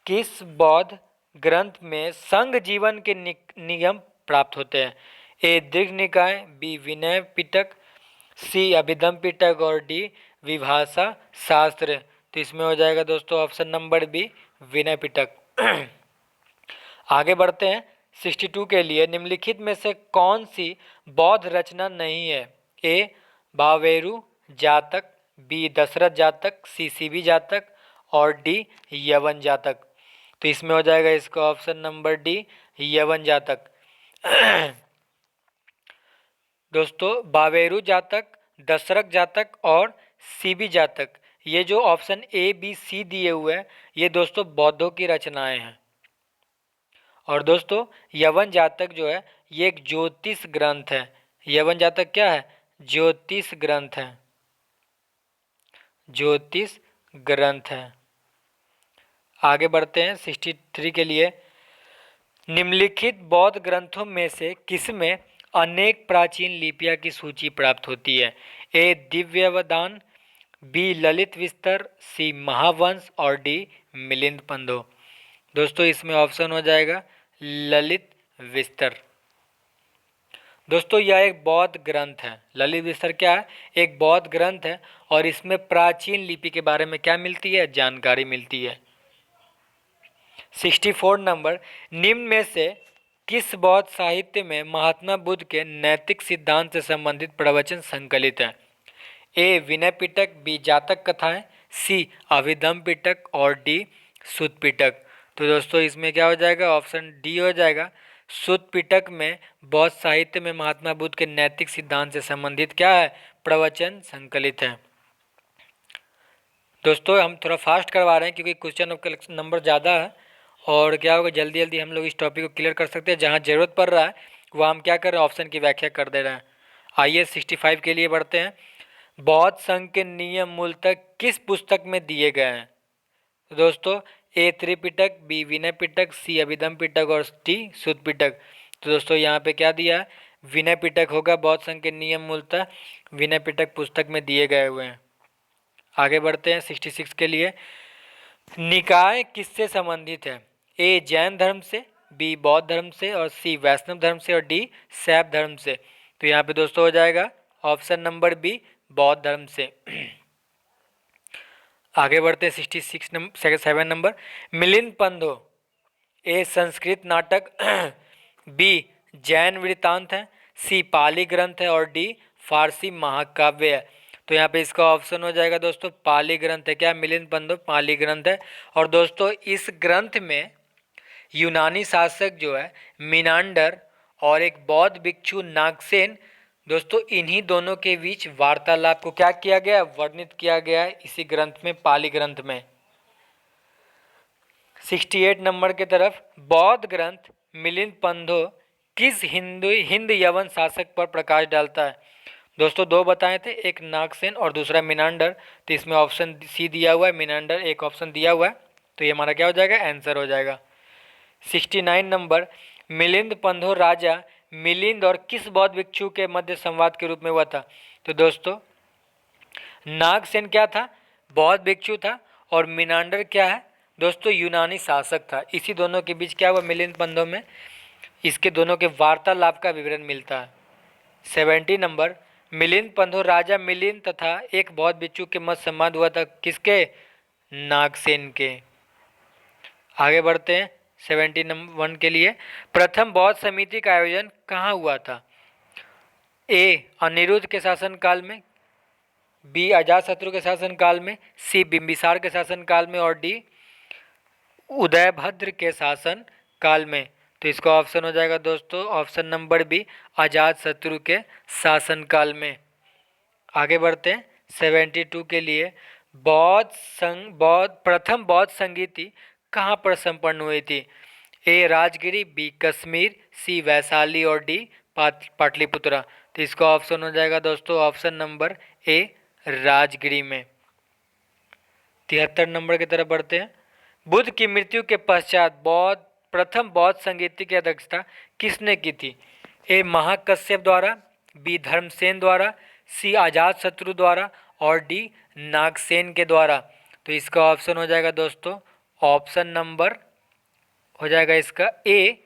किस बौद्ध ग्रंथ में संघ जीवन के नियम प्राप्त होते हैं? ए, दीर्घ निकाय। बी, विनय पिटक। सी, अभिधम्म पिटक। और डी, विभाषा शास्त्र। तो इसमें हो जाएगा दोस्तों option number B, Vinaya Pitaka. आगे बढ़ते हैं 62 के लिए। निम्नलिखित में से कौन सी बौद्ध रचना नहीं है? ए, बावेरु जातक। बी, दशरथ जातक। सी, सीबी जातक। और डी, यवन जातक। तो इसमें हो जाएगा इसका ऑप्शन नंबर डी, यवन जातक। दोस्तों बावेरु जातक, दशरथ जातक और सीबी जातक, ये जो ऑप्शन ए बी सी दिए हुए हैं ये दोस्तों बौद्धों की रचनाएं हैं। और दोस्तों यवन जातक जो है ये एक ज्योतिष ग्रंथ है। यवन जातक क्या है? ज्योतिष ग्रंथ है, ज्योतिष ग्रंथ है। आगे बढ़ते हैं 63 के लिए। निम्नलिखित बौद्ध ग्रंथों में से किसमें अनेक प्राचीन लिपियां की सूची प्राप्त होती है? ए दिव्यवदान, बी ललित विस्तर, सी महावंश और डी मिलिंद पंदो। दोस्तों इसमें ऑप्शन हो जाएगा ललित विस्तर। दोस्तों यह एक बौद्ध ग्रंथ है। ललित विस्तर क्या है? एक बौद्ध ग्रंथ है और इसमें प्राचीन लिपि के बारे में क्या मिलती है? जानकारी मिलती है। 64 नंबर, निम्न में से किस बौद्ध साहित्य में महात्मा बुद्ध के नैतिक सिद्धांत से संबंधित प्रवचन संकलित है? ए विनय पिटक, बी जातक कथाएं, सी अभिधम पिटक और डी सुत पिटक। तो दोस्तों इसमें क्या हो जाएगा? ऑप्शन डी हो जाएगा। सुत पिटक में बौद्ध साहित्य में महात्मा बुद्ध के नैतिक सिद्धांत से संबंधित क्या है? प्रवचन संकलित है। दोस्तों हम थोड़ा फास्ट करवा रहे हैं क्योंकि क्वेश्चन नंबर ज़्यादा है और क्या होगा जल्दी जल्दी हम लोग इस टॉपिक को क्लियर कर सकते हैं। जहाँ ज़रूरत पड़ रहा है वह हम क्या कर रहे हैं? ऑप्शन की व्याख्या कर दे रहे हैं। आइए 65 के लिए बढ़ते हैं। बौद्ध संघ के नियम मूलतः किस पुस्तक में दिए गए हैं? तो दोस्तों ए त्रिपिटक, बी विनय पिटक, सी अभिधम पिटक और डी सुत पिटक। तो दोस्तों यहाँ पे क्या दिया है? विनय पिटक होगा। बौद्ध संघ के नियम मूलतः विनय पिटक पुस्तक में दिए गए हुए हैं। आगे बढ़ते हैं 66 के लिए। निकाय किससे संबंधित है? ए जैन धर्म से, बी बौद्ध धर्म से और सी वैष्णव धर्म से और डी शैव धर्म से। तो यहाँ पे दोस्तों हो जाएगा ऑप्शन नंबर बी, बौद्ध धर्म से। आगे बढ़ते हैं 67 नंबर। मिलिंद पंथो ए संस्कृत नाटक, बी जैन वृत्तांत है, सी पाली ग्रंथ है और डी फारसी महाकाव्य है। तो यहाँ पे इसका ऑप्शन हो जाएगा दोस्तों पाली ग्रंथ है। क्या? मिलिंद पंथो पाली ग्रंथ है। और दोस्तों इस ग्रंथ में यूनानी शासक जो है मिनांडर और एक बौद्ध भिक्षु नागसेन, दोस्तों इन्हीं दोनों के बीच वार्तालाप को क्या किया गया? वर्णित किया गया है इसी ग्रंथ में, पाली ग्रंथ में। 68 नंबर के तरफ, बौद्ध ग्रंथ मिलिंद पंथो किस हिंद यवन शासक पर प्रकाश डालता है? दोस्तों दो बताए थे, एक नागसेन और दूसरा मिनांडर। तो इसमें ऑप्शन सी दिया हुआ है, मिनांडर एक ऑप्शन दिया हुआ है। तो ये हमारा क्या हो जाएगा? आंसर हो जाएगा। 69 नंबर, मिलिंद पंथो राजा मिलिंद और किस बौद्ध भिक्षु के मध्य संवाद के रूप में हुआ था? तो दोस्तों नागसेन क्या था? बौद्ध भिक्षु था। और मिनांडर क्या है? दोस्तों यूनानी शासक था। इसी दोनों के बीच क्या हुआ? मिलिंद पंथो में इसके दोनों के वार्तालाप का विवरण मिलता है। 70 नंबर, मिलिंद पंथो राजा मिलिंद तथा एक बौद्ध भिक्षु के मध्य संवाद हुआ था। किसके? नागसेन के। आगे बढ़ते हैं 71 के लिए। प्रथम बौद्ध समिति का आयोजन कहाँ हुआ था? ए अनिरुद्ध के शासनकाल में, बी अजातशत्रु के शासनकाल में, सी बिंबिसार के शासनकाल में और डी उदयभद्र के शासन काल में। तो इसका ऑप्शन हो जाएगा दोस्तों ऑप्शन नंबर बी, अजातशत्रु के शासनकाल में। आगे बढ़ते हैं 72 के लिए। प्रथम बौद्ध संगीति कहाँ पर संपन्न हुई थी? ए राजगिरी, बी कश्मीर, सी वैशाली और डी पाटलिपुत्रा। तो इसका ऑप्शन हो जाएगा दोस्तों ऑप्शन नंबर ए, राजगिरी में। 73 नंबर की तरफ बढ़ते हैं। बुद्ध की मृत्यु के पश्चात प्रथम बौद्ध संगीति की अध्यक्षता किसने की थी? ए महाकश्यप द्वारा, बी धर्मसेन द्वारा, सी अजातशत्रु द्वारा और डी नागसेन के द्वारा। तो इसका ऑप्शन हो जाएगा दोस्तों ऑप्शन नंबर हो जाएगा इसका ए,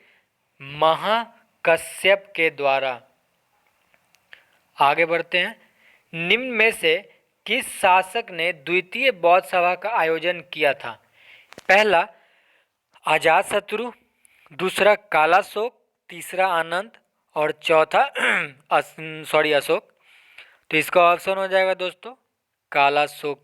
महाकश्यप के द्वारा। आगे बढ़ते हैं। निम्न में से किस शासक ने द्वितीय बौद्ध सभा का आयोजन किया था? पहला अजातशत्रु, दूसरा कालाशोक, तीसरा आनंद और चौथा अशोक। तो इसका ऑप्शन हो जाएगा दोस्तों कालाशोक।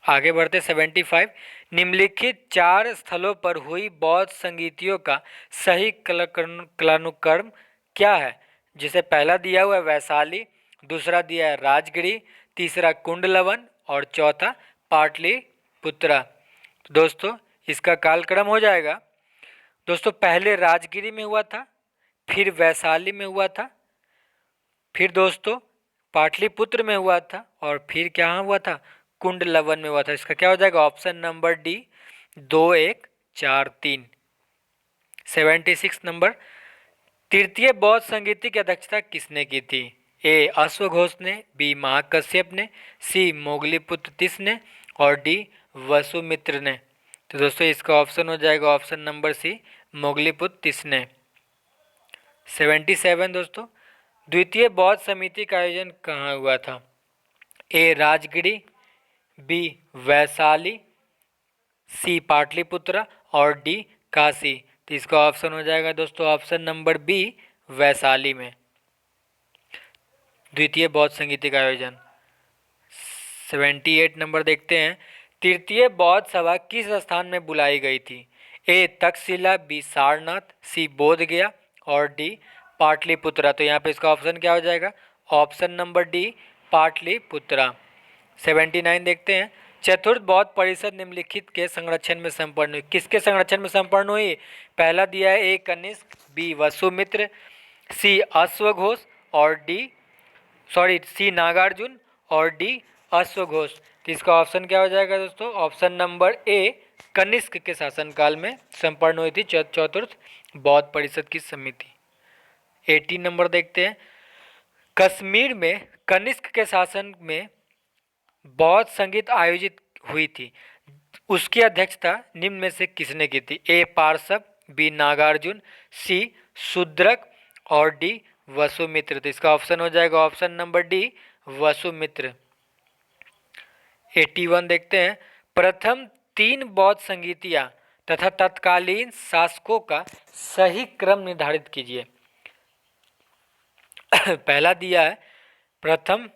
आगे बढ़ते 75। निम्नलिखित 4 स्थलों पर हुई बौद्ध संगीतियों का सही कालानुक्रम क्या है? जिसे पहला दिया हुआ है वैशाली, दूसरा दिया है राजगिरी, तीसरा कुंडलवन और चौथा पाटलिपुत्रा। तो दोस्तों इसका कालक्रम हो जाएगा, दोस्तों पहले राजगिरी में हुआ था, फिर वैशाली में हुआ था, फिर दोस्तों पाटलिपुत्र में हुआ था और फिर क्या हुआ था? कुंडलवन में हुआ था। इसका क्या हो जाएगा? Option number D 2 1 4 3। 76 नंबर, तृतीय बौद्ध संगीति की अध्यक्षता किसने की थी? ए अश्वघोष ने, बी महाकश्यप ने, सी मोगलीपुत्र तिस ने और डी वसुमित्र ने। तो दोस्तों इसका ऑप्शन हो जाएगा ऑप्शन नंबर सी मोगलीपुत्र तिस ने। 77 दोस्तों, द्वितीय बौद्ध समिति का आयोजन कहाँ हुआ था? ए राजगिरी, बी वैशाली, सी पाटलिपुत्र और डी काशी। तो इसका ऑप्शन हो जाएगा दोस्तों ऑप्शन नंबर बी वैशाली में द्वितीय बौद्ध संगीति का आयोजन। 78 नंबर देखते हैं, तृतीय बौद्ध सभा किस स्थान में बुलाई गई थी? ए तक्षशिला, बी सारनाथ, सी बोध गया और डी पाटलिपुत्रा। तो यहाँ पे इसका ऑप्शन क्या हो जाएगा? Option number D Pataliputra. 79 देखते हैं, चतुर्थ बौद्ध परिषद निम्नलिखित के संरक्षण में संपन्न हुई। किसके संरक्षण में संपन्न हुई? पहला दिया है ए कनिष्क, बी वसुमित्र, सी अश्वघोष और सी नागार्जुन और डी अश्वघोष। तो इसका ऑप्शन क्या हो जाएगा दोस्तों? ऑप्शन नंबर ए कनिष्क के शासनकाल में संपन्न हुई थी चतुर्थ बौद्ध परिषद की समिति। 80 नंबर देखते हैं, कश्मीर में कनिष्क के शासन में बौद्ध संगीत आयोजित हुई थी, उसकी अध्यक्षता निम्न में से किसने की थी? ए पार्श्व, बी नागार्जुन, सी शूद्रक और डी वसुमित्र। तो इसका ऑप्शन हो जाएगा ऑप्शन नंबर डी वसुमित्र। 81 देखते हैं, प्रथम 3 बौद्ध संगीतियाँ तथा तत्कालीन शासकों का सही क्रम निर्धारित कीजिए। पहला दिया है प्रथम,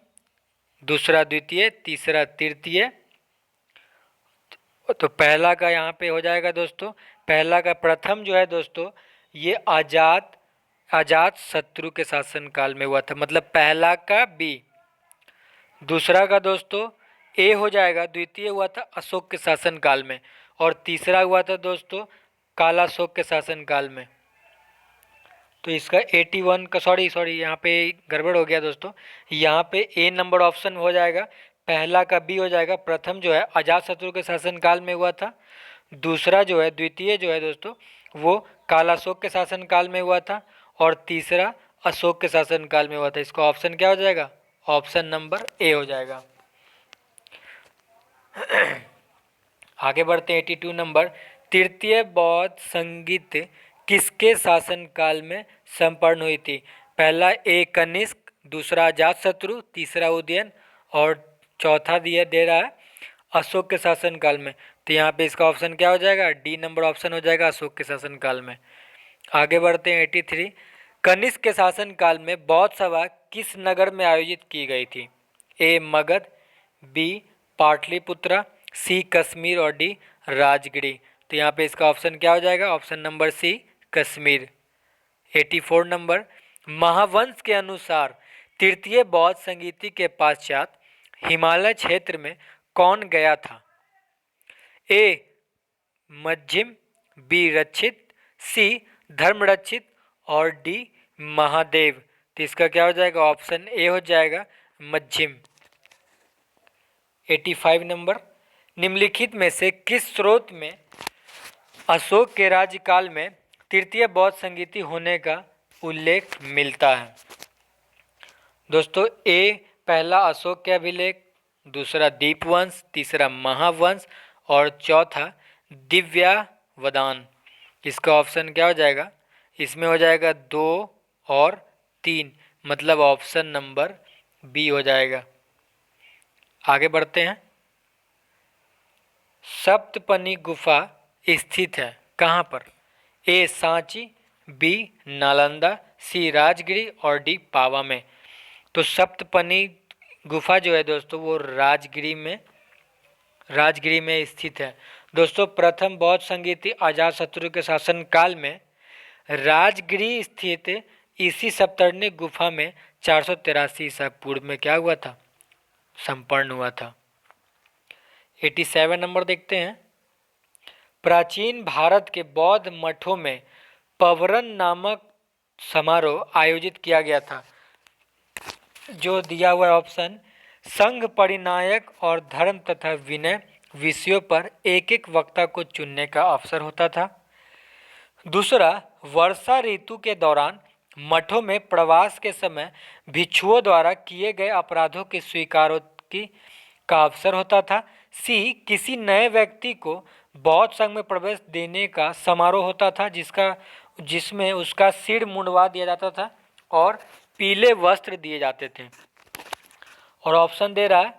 दूसरा द्वितीय, तीसरा तृतीय। तो पहला का यहाँ पे हो जाएगा दोस्तों, पहला का प्रथम जो है दोस्तों ये अजात शत्रु के शासनकाल में हुआ था, मतलब पहला का बी। दूसरा का दोस्तों ए हो जाएगा, द्वितीय हुआ था अशोक के शासनकाल में और तीसरा हुआ था दोस्तों कालाशोक के शासनकाल में। तो इसका 81 का सॉरी यहाँ पे गड़बड़ हो गया दोस्तों, यहाँ पे ए नंबर ऑप्शन हो जाएगा, पहला का बी हो जाएगा। प्रथम जो है अजातशत्रु के शासनकाल में हुआ था, दूसरा जो है द्वितीय जो है दोस्तों वो कालाशोक के शासनकाल में हुआ था और तीसरा अशोक के शासनकाल में हुआ था। इसका ऑप्शन क्या हो जाएगा? ऑप्शन नंबर ए हो जाएगा। आगे बढ़ते हैं 82 नंबर, तृतीय बौद्ध संगीत किसके शासनकाल में संपन्न हुई थी? पहला ए कनिष्क, दूसरा अजातशत्रु, तीसरा उदयन और चौथा दे रहा है अशोक के शासनकाल में। तो यहाँ पे इसका ऑप्शन क्या हो जाएगा? डी नंबर ऑप्शन हो जाएगा अशोक के शासनकाल में। आगे बढ़ते हैं 83, कनिष्क के शासनकाल में बौद्ध सभा किस नगर में आयोजित की गई थी? ए मगध, बी पाटलिपुत्रा, सी कश्मीर और डी राजगिरी। तो यहाँ पे इसका ऑप्शन क्या हो जाएगा? Option number C Kashmir. 84 number, Mahavamsa के अनुसार तृतीय बौद्ध संगीति के पश्चात हिमालय क्षेत्र में कौन गया था? ए मध्यम, बी रक्षित, सी धर्मरक्षित और डी महादेव। तो इसका क्या हो जाएगा? ऑप्शन ए हो जाएगा मध्यम। 85 नंबर, निम्नलिखित में से किस स्रोत में अशोक के राज्यकाल में तृतीय बौद्ध संगीति होने का उल्लेख मिलता है? दोस्तों ए पहला अशोक के अभिलेख, दूसरा दीपवंश, तीसरा महावंश और चौथा दिव्यावदान। इसका ऑप्शन क्या हो जाएगा? इसमें हो जाएगा 2 और 3, मतलब ऑप्शन नंबर बी हो जाएगा। आगे बढ़ते हैं, सप्तपनी गुफा स्थित है कहाँ पर? ए सांची, बी नालंदा, सी राजगिरी और डी पावा में। तो सप्तपनी गुफा जो है दोस्तों वो राजगिरी में राजगिरी में स्थित है। दोस्तों प्रथम बौद्ध संगीति अजातशत्रु के शासनकाल में राजगिरी स्थित इसी सप्तर्षि गुफा में 483 ईसा पूर्व में क्या हुआ था, संपन्न हुआ था। 87 नंबर देखते हैं। प्राचीन भारत के बौद्ध मठों में पवरन नामक समारोह आयोजित किया गया था। जो दिया हुआ ऑप्शन, संघ परिनायक और धर्म तथा विनय विषयों पर एक एक वक्ता को चुनने का अवसर होता था। दूसरा, वर्षा ऋतु के दौरान मठों में प्रवास के समय भिक्षुओं द्वारा किए गए अपराधों की स्वीकारोक्ति का अवसर होता था। सी, किसी नए व्यक्ति को बौद्ध संघ में प्रवेश देने का समारोह होता था जिसमें उसका सिर मुंडवा दिया जाता था और पीले वस्त्र दिए जाते थे। और ऑप्शन दे रहा है,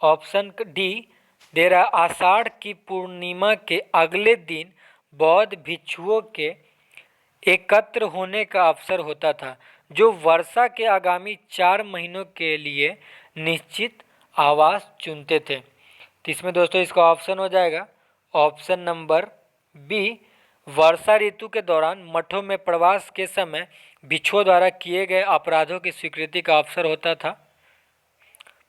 ऑप्शन डी दे रहा है, आषाढ़ की पूर्णिमा के अगले दिन बौद्ध भिक्षुओं के एकत्र होने का अवसर होता था, जो वर्षा के आगामी 4 महीनों के लिए निश्चित आवास चुनते थे। तो इसमें दोस्तों इसका ऑप्शन हो जाएगा ऑप्शन नंबर बी, वर्षा ऋतु के दौरान मठों में प्रवास के समय भिक्षुओं द्वारा किए गए अपराधों की स्वीकृति का अवसर होता था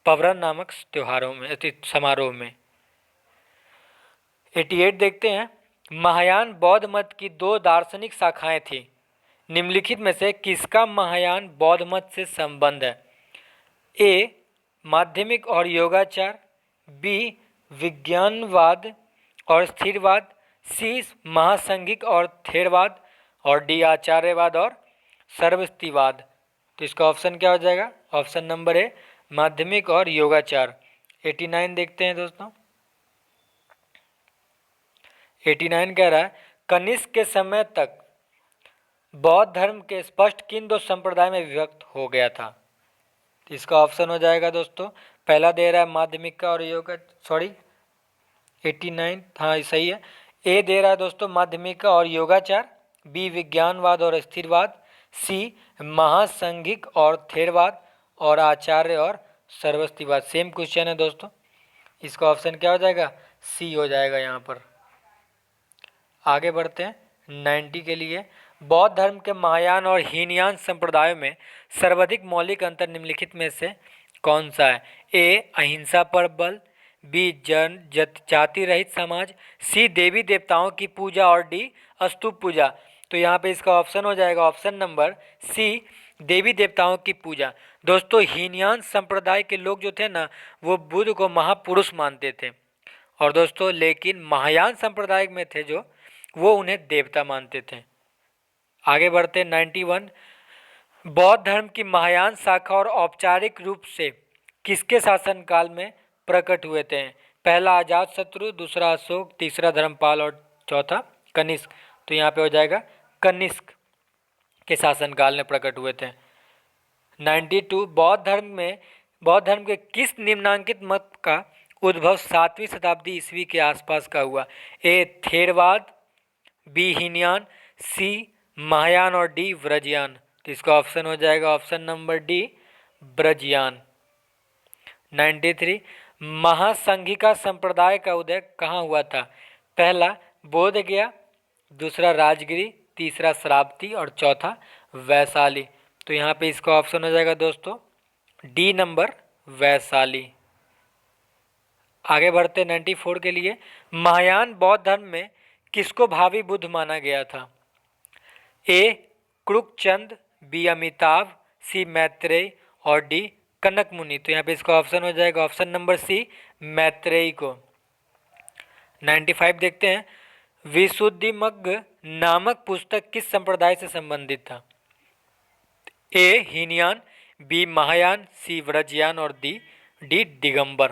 पवरन नामक त्योहारों में, समारोह में। 88 देखते हैं। महायान बौद्ध मत की 2 दार्शनिक शाखाएं थी। निम्नलिखित में से किसका महायान बौद्ध मत से संबंध है? ए, माध्यमिक और योगाचार, बी, विज्ञानवाद और स्थिरवाद, सी, महासंघिक और थेरवाद, और डी, आचार्यवाद और सर्वस्तिवाद। तो इसका ऑप्शन क्या हो जाएगा? ऑप्शन नंबर ए, माध्यमिक और योगाचार। 89 देखते हैं दोस्तों। 89 कह रहा है, कनिष्क के समय तक बौद्ध धर्म के स्पष्ट किन 2 संप्रदाय में विभक्त हो गया था? तो इसका ऑप्शन हो जाएगा दोस्तों, पहला दे रहा है माध्यमिक का और योगा, 89 हाँ सही है। ए दे रहा है दोस्तों माध्यमिक का और योगाचार, बी विज्ञानवाद और स्थिरवाद, सी महासंघिक और थेरवाद, और आचार्य और सर्वस्तिवाद। सेम क्वेश्चन है दोस्तों, इसका ऑप्शन क्या हो जाएगा? सी हो जाएगा यहाँ पर। आगे बढ़ते हैं 90 के लिए। बौद्ध धर्म के महायान और हीनयान संप्रदायों में सर्वाधिक मौलिक अंतर निम्नलिखित में से कौन सा है? ए, अहिंसा पर बल, बी, जाति रहित समाज, सी, देवी देवताओं की पूजा, और डी, स्तूप पूजा। तो यहाँ पे इसका ऑप्शन हो जाएगा ऑप्शन नंबर सी, देवी देवताओं की पूजा। दोस्तों हीनयान संप्रदाय के लोग जो थे ना, वो बुद्ध को महापुरुष मानते थे, और दोस्तों लेकिन महायान संप्रदाय में थे जो, वो उन्हें देवता मानते थे। आगे बढ़ते 91। बौद्ध धर्म की महायान शाखा और औपचारिक रूप से किसके शासनकाल में प्रकट हुए थे? पहला अजातशत्रु, दूसरा अशोक, तीसरा धर्मपाल और चौथा कनिष्क। तो यहाँ पे हो जाएगा कनिष्क के शासनकाल में प्रकट हुए थे। 92। बौद्ध धर्म के किस निम्नांकित मत का उद्भव 7वीं शताब्दी ईस्वी के आसपास का हुआ? ए, थेरवाद, बी, हीनयान, सी, महायान, और डी, व्रजयान। तो इसका ऑप्शन हो जाएगा ऑप्शन नंबर डी, ब्रजयान। 93। महासंघिका संप्रदाय का उदय कहाँ हुआ था? पहला बोध गया, दूसरा राजगिरी, तीसरा श्रावस्ती और चौथा वैशाली। तो यहाँ पे इसका ऑप्शन हो जाएगा दोस्तों डी नंबर, वैशाली। आगे बढ़ते 94 के लिए। महायान बौद्ध धर्म में किसको भावी बुद्ध माना गया था? ए, क्रुकचंद, बी, अमिताभ, सी, मैत्रेय, और डी, कनक मुनि। तो यहाँ पे इसका ऑप्शन हो जाएगा ऑप्शन नंबर सी, मैत्रेय को। 95 देखते हैं। विशुद्धिमग्ग नामक पुस्तक किस संप्रदाय से संबंधित था? ए, हीनयान, बी, महायान, सी, व्रजयान, और डी, दिगंबर।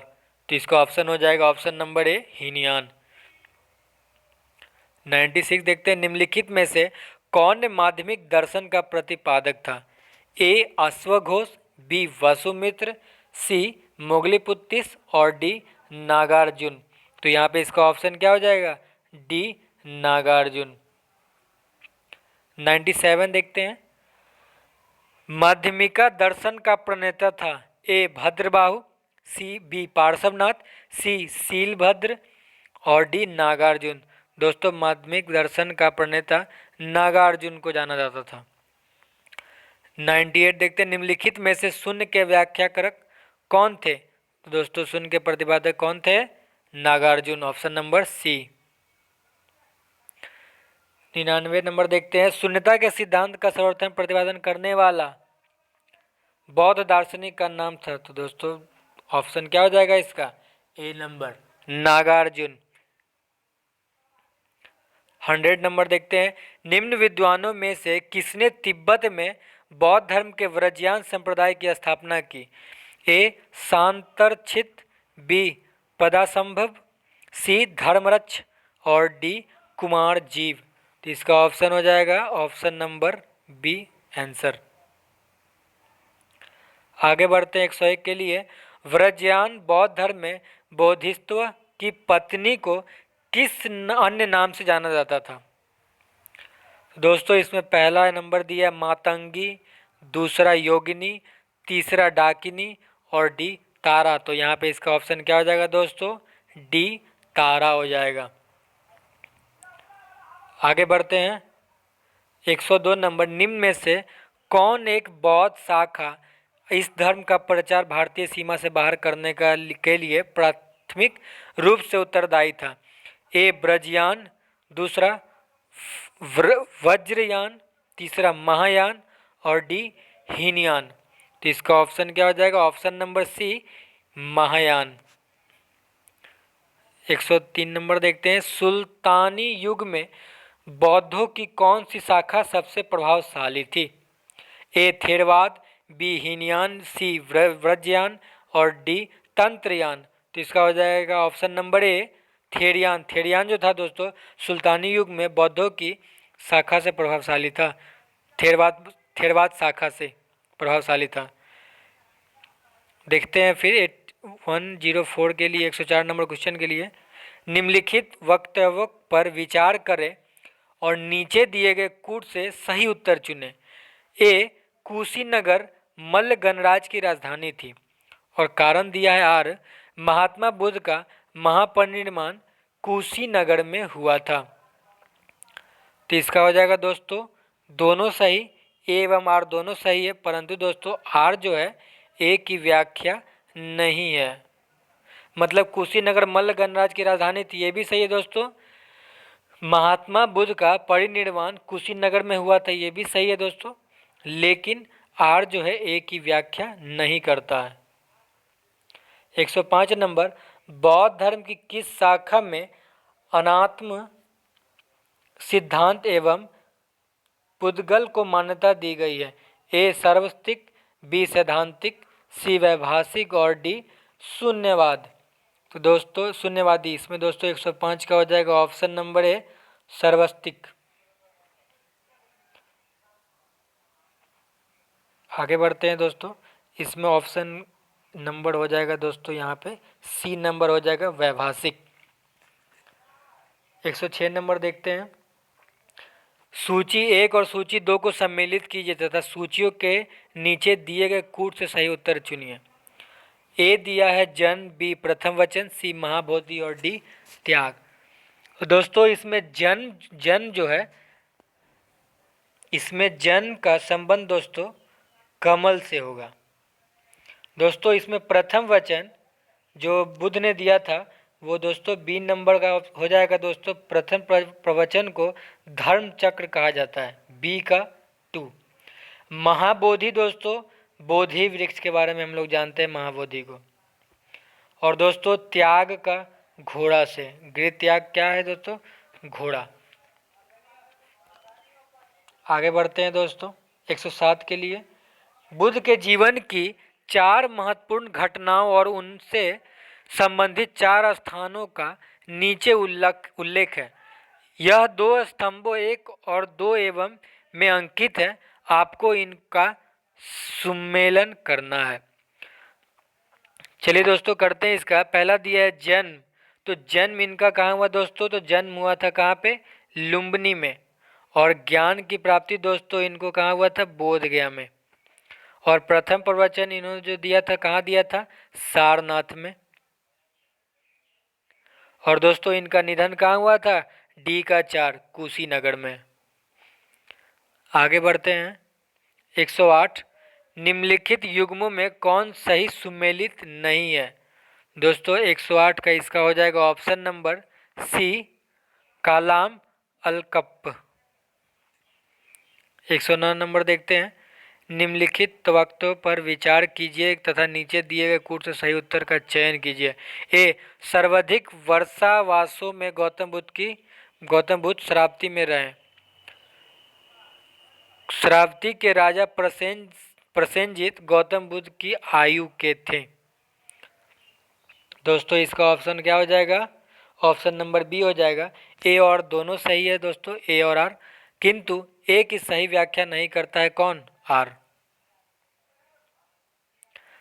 तो इसका ऑप्शन हो जाएगा ऑप्शन नंबर ए, हीनयान। 96 देखते हैं। निम्नलिखित में से कौन माध्यमिक दर्शन का प्रतिपादक था? ए, अश्वघोष, बी, वसुमित्र, सी, मोगलीपुत्तिस, और डी, नागार्जुन। तो यहाँ पे इसका ऑप्शन क्या हो जाएगा? डी, नागार्जुन। 97 देखते हैं। माध्यमिका दर्शन का प्रणेता था? ए, भद्रबाहु, बी पार्श्वनाथ, सी शीलभद्र और डी नागार्जुन। दोस्तों माध्यमिक दर्शन का प्रणेता नागार्जुन को जाना जाता था। 98 देखते हैं, निम्नलिखित में से शून्य के व्याख्याकारक कौन थे? तो दोस्तों शून्य के प्रतिपादक कौन थे? Nagarjuna, option number C. 99 number देखते हैं, शून्यता के सिद्धांत का सर्वप्रथम प्रतिपादन करने वाला बौद्ध दार्शनिक का नाम था? तो दोस्तों ऑप्शन क्या हो जाएगा इसका? ए नंबर, नागार्जुन। 100 नंबर देखते हैं, निम्न विद्वानों में से किसने तिब्बत में बौद्ध धर्म के व्रजयान संप्रदाय की स्थापना की? ए शांतरक्षित, बी पदासंभव, सी धर्मरक्ष और डी कुमार जीव। तो इसका ऑप्शन हो जाएगा ऑप्शन नंबर बी आंसर। आगे बढ़ते हैं 101 के लिए, व्रजयान बौद्ध धर्म में बोधिसत्व की पत्नी को किस अन्य नाम से जाना जाता था? दोस्तों इसमें पहला नंबर दिया मातंगी, दूसरा योगिनी, तीसरा डाकिनी और डी तारा। तो यहाँ पे इसका ऑप्शन क्या हो जाएगा दोस्तों? डी तारा हो जाएगा। आगे बढ़ते हैं 102 नंबर, निम्न में से कौन एक बौद्ध शाखा इस धर्म का प्रचार भारतीय सीमा से बाहर करने के लिए प्राथमिक रूप से उत्तरदायी था? ए ब्रजयान, दूसरा वज्रयान, तीसरा महायान और डी हीनयान। तो इसका ऑप्शन क्या हो जाएगा? Option number C Mahayana. 103 number देखते हैं, सुल्तानी युग में बौद्धों की कौन सी शाखा सबसे प्रभावशाली थी? ए थेरवाद, बी हीनयान, सी व्रजयान और डी तंत्रयान। तो इसका हो जाएगा ऑप्शन नंबर ए थेरियान। थेरियान जो था दोस्तों सुल्तानी युग में बौद्धों की शाखा से प्रभावशाली था, थेरवाद शाखा से प्रभावशाली था। देखते हैं फिर 104 के लिए 104 नंबर क्वेश्चन के लिए, निम्नलिखित वक्तव्यों पर विचार करें और नीचे दिए गए कूट से सही उत्तर चुनें। ए कुशीनगर मल्ल गणराज्य की राजधानी थी और कारण दिया है आर, महात्मा बुद्ध का महापरिनिर्वाण कुशीनगर में हुआ था। तो इसका हो जाएगा दोस्तों दोनों सही, ए एवं आर दोनों सही है, परंतु दोस्तों आर जो है ए की व्याख्या नहीं है। मतलब कुशीनगर मल्ल गणराज्य की राजधानी थी, ये भी सही है दोस्तों। महात्मा बुद्ध का परिनिर्वाण कुशीनगर में हुआ था, ये भी सही है दोस्तों, लेकिन आर जो है ए की व्याख्या नहीं करता है। 105 नंबर, बौद्ध धर्म की किस शाखा में अनात्म सिद्धांत एवं पुद्गल को मान्यता दी गई है? ए सर्वस्तिक, बी सैद्धांतिक, सी वैभाषिक और डी शून्यवाद। तो दोस्तों शून्यवादी, इसमें दोस्तों 105 का हो जाएगा ऑप्शन नंबर ए सर्वस्तिक। आगे बढ़ते हैं दोस्तों, इसमें ऑप्शन नंबर हो जाएगा दोस्तों यहाँ पे सी नंबर हो जाएगा वैभाषिक। 106 नंबर देखते हैं, सूची 1 और सूची 2 को सम्मिलित कीजिए तथा सूचियों के नीचे दिए गए कूट से सही उत्तर चुनिए। ए दिया है जन, बी प्रथम वचन, सी महाबोधि और डी त्याग। तो दोस्तों इसमें जन जो है, इसमें जन का संबंध दोस्तों कमल से होगा। दोस्तों इसमें प्रथम वचन जो बुद्ध ने दिया था वो दोस्तों बी नंबर का हो जाएगा दोस्तों। प्रथम प्रवचन को धर्म चक्र कहा जाता है, बी का 2। महाबोधि दोस्तों बोधि वृक्ष के बारे में हम लोग जानते हैं महाबोधि को। और दोस्तों त्याग का घोड़ा से, गृह त्याग क्या है दोस्तों? घोड़ा। आगे बढ़ते हैं दोस्तों 107 के लिए, बुद्ध के जीवन की 4 महत्वपूर्ण घटनाओं और उनसे संबंधित 4 स्थानों का नीचे उल्लेख है। यह 2 स्तंभों 1 और 2 एवं में अंकित है, आपको इनका सुमेलन करना है। चलिए दोस्तों करते हैं इसका। पहला दिया है जन्म, तो जन्म इनका कहाँ हुआ दोस्तों? तो जन्म हुआ था कहाँ पे? लुम्बिनी में। और ज्ञान की प्राप्ति दोस्तों इनको कहाँ हुआ था? बोध गया में। और प्रथम प्रवचन इन्होंने जो दिया था कहाँ दिया था? सारनाथ में। और दोस्तों इनका निधन कहाँ हुआ था? डी का 4 कुशीनगर में। आगे बढ़ते हैं। 108 निम्नलिखित युग्मों में कौन सही सुमेलित नहीं है? दोस्तों 108 का इसका हो जाएगा ऑप्शन नंबर सी, कालाम अलकप। 109 नंबर देखते हैं। निम्नलिखित वक्तों पर विचार कीजिए तथा नीचे दिए गए कूट से सही उत्तर का चयन कीजिए। ए, सर्वाधिक वर्षावासों में गौतम बुद्ध शरावती में रहे। शरावती के राजा प्रसेनजीत गौतम बुद्ध की आयु के थे। दोस्तों इसका ऑप्शन क्या हो जाएगा? ऑप्शन नंबर बी हो जाएगा। ए और दोनों सही है दोस्तों, ए और आर, किंतु ए की सही व्याख्या नहीं करता है कौन? आर।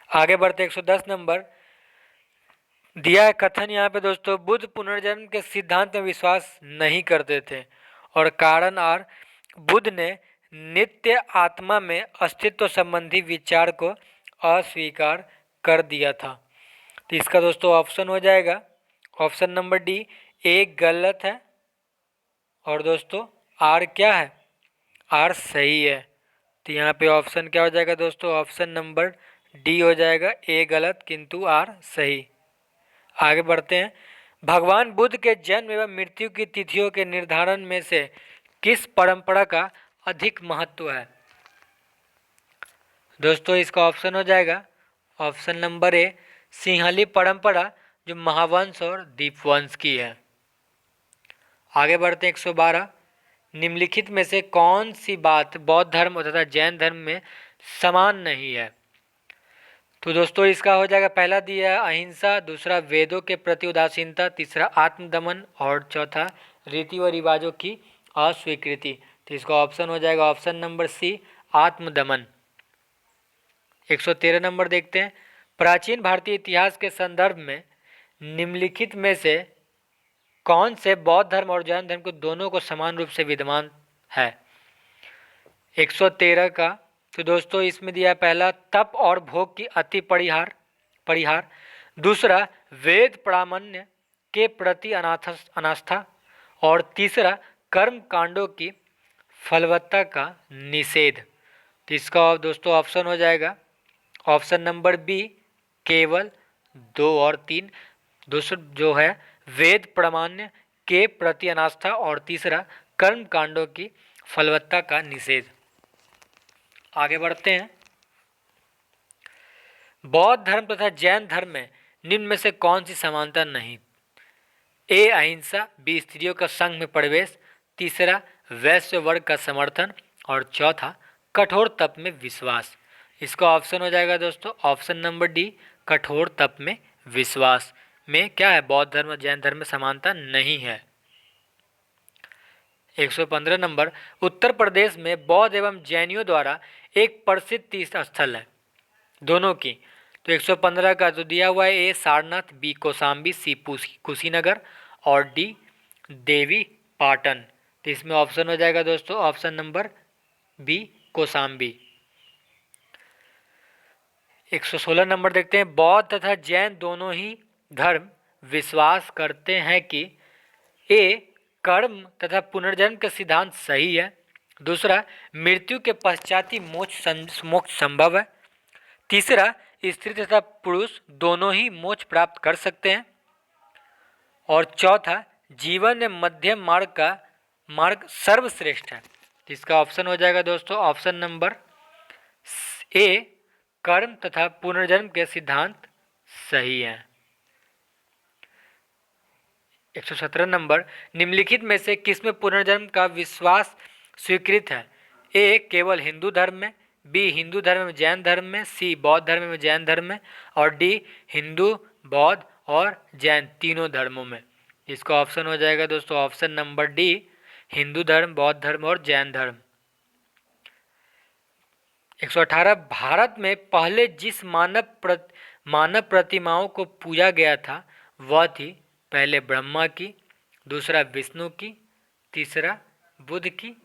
आगे बढ़ते 110 नंबर दिया है कथन यहाँ पे दोस्तों, बुद्ध पुनर्जन्म के सिद्धांत में विश्वास नहीं करते थे और कारण आर, बुद्ध ने नित्य आत्मा में अस्तित्व संबंधी विचार को अस्वीकार कर दिया था। तो इसका दोस्तों ऑप्शन हो जाएगा ऑप्शन नंबर डी, ए गलत है और दोस्तों आर क्या है? आर सही है। तो यहाँ पे ऑप्शन क्या हो जाएगा दोस्तों? ऑप्शन नंबर डी हो जाएगा, ए गलत किंतु आर सही। आगे बढ़ते हैं। भगवान बुद्ध के जन्म एवं मृत्यु की तिथियों के निर्धारण में से किस परंपरा का अधिक महत्व है? दोस्तों इसका ऑप्शन हो जाएगा ऑप्शन नंबर ए, सिंहली परंपरा, जो महावंश और दीपवंश की है। आगे बढ़ते हैं 112 निम्नलिखित में से कौन सी बात बौद्ध धर्म तथा जैन धर्म में समान नहीं है? तो दोस्तों इसका हो जाएगा, पहला दिया है अहिंसा, दूसरा वेदों के प्रति उदासीनता, तीसरा आत्मदमन और चौथा रीति व रिवाजों की अस्वीकृति। तो इसका ऑप्शन हो जाएगा ऑप्शन नंबर सी, आत्मदमन। 113 नंबर देखते हैं। प्राचीन भारतीय इतिहास के संदर्भ में निम्नलिखित में से कौन से बौद्ध धर्म और जैन धर्म को दोनों को समान रूप से विद्यमान है? 113 का तो दोस्तों इसमें दिया पहला तप और भोग की अति परिहार, दूसरा वेद प्रामाण्य के प्रति अनास्था और तीसरा कर्म कांडों की फलवत्ता का निषेध। तो इसका दोस्तों ऑप्शन हो जाएगा ऑप्शन नंबर बी, केवल 2 और 3। दूसरा जो है वेद प्रामाण्य के प्रति अनास्था और तीसरा कर्म कांडों की फलवत्ता का निषेध। आगे बढ़ते हैं। बौद्ध धर्म तथा जैन धर्म में निम्न में से कौन सी समानता नहीं? ए अहिंसा, बी स्त्रियों का संघ में प्रवेश, तीसरा वैश्य वर्ग का समर्थन और चौथा कठोर तप में विश्वास। इसका ऑप्शन हो जाएगा दोस्तों ऑप्शन नंबर डी, कठोर तप में विश्वास में क्या है? बौद्ध धर्म और जैन धर्म में समानता नहीं है। 115 नंबर उत्तर प्रदेश में बौद्ध एवं जैनियों द्वारा एक प्रसिद्ध तीर्थ स्थल है दोनों की। तो 115 का तो दिया हुआ है ए सारनाथ, बी कौशाम्बी, सी कुशीनगर और डी देवी पाटन। तो इसमें ऑप्शन हो जाएगा दोस्तों option number B Kaushambi. 116 number देखते हैं। बौद्ध तथा जैन दोनों ही धर्म विश्वास करते हैं कि ए कर्म तथा पुनर्जन्म का सिद्धांत सही है, दूसरा मृत्यु के पश्चात ही मोक्ष संभव है, तीसरा स्त्री तथा पुरुष दोनों ही मोक्ष प्राप्त कर सकते हैं और चौथा जीवन में मध्यम मार्ग सर्वश्रेष्ठ है। इसका ऑप्शन हो जाएगा दोस्तों ऑप्शन नंबर ए, कर्म तथा पुनर्जन्म के सिद्धांत सही है। 117 नंबर निम्नलिखित में से किसमें पुनर्जन्म का विश्वास स्वीकृत है? ए केवल हिंदू धर्म में, बी हिंदू धर्म में जैन धर्म में, सी बौद्ध धर्म में जैन धर्म में और डी हिंदू बौद्ध और जैन तीनों धर्मों में। इसका ऑप्शन हो जाएगा दोस्तों ऑप्शन नंबर डी, हिंदू धर्म, बौद्ध धर्म और जैन धर्म। 118 भारत में पहले जिस मानव प्रतिमाओं को पूजा गया था वह थी पहले ब्रह्मा की, दूसरा विष्णु की, तीसरा बुद्ध की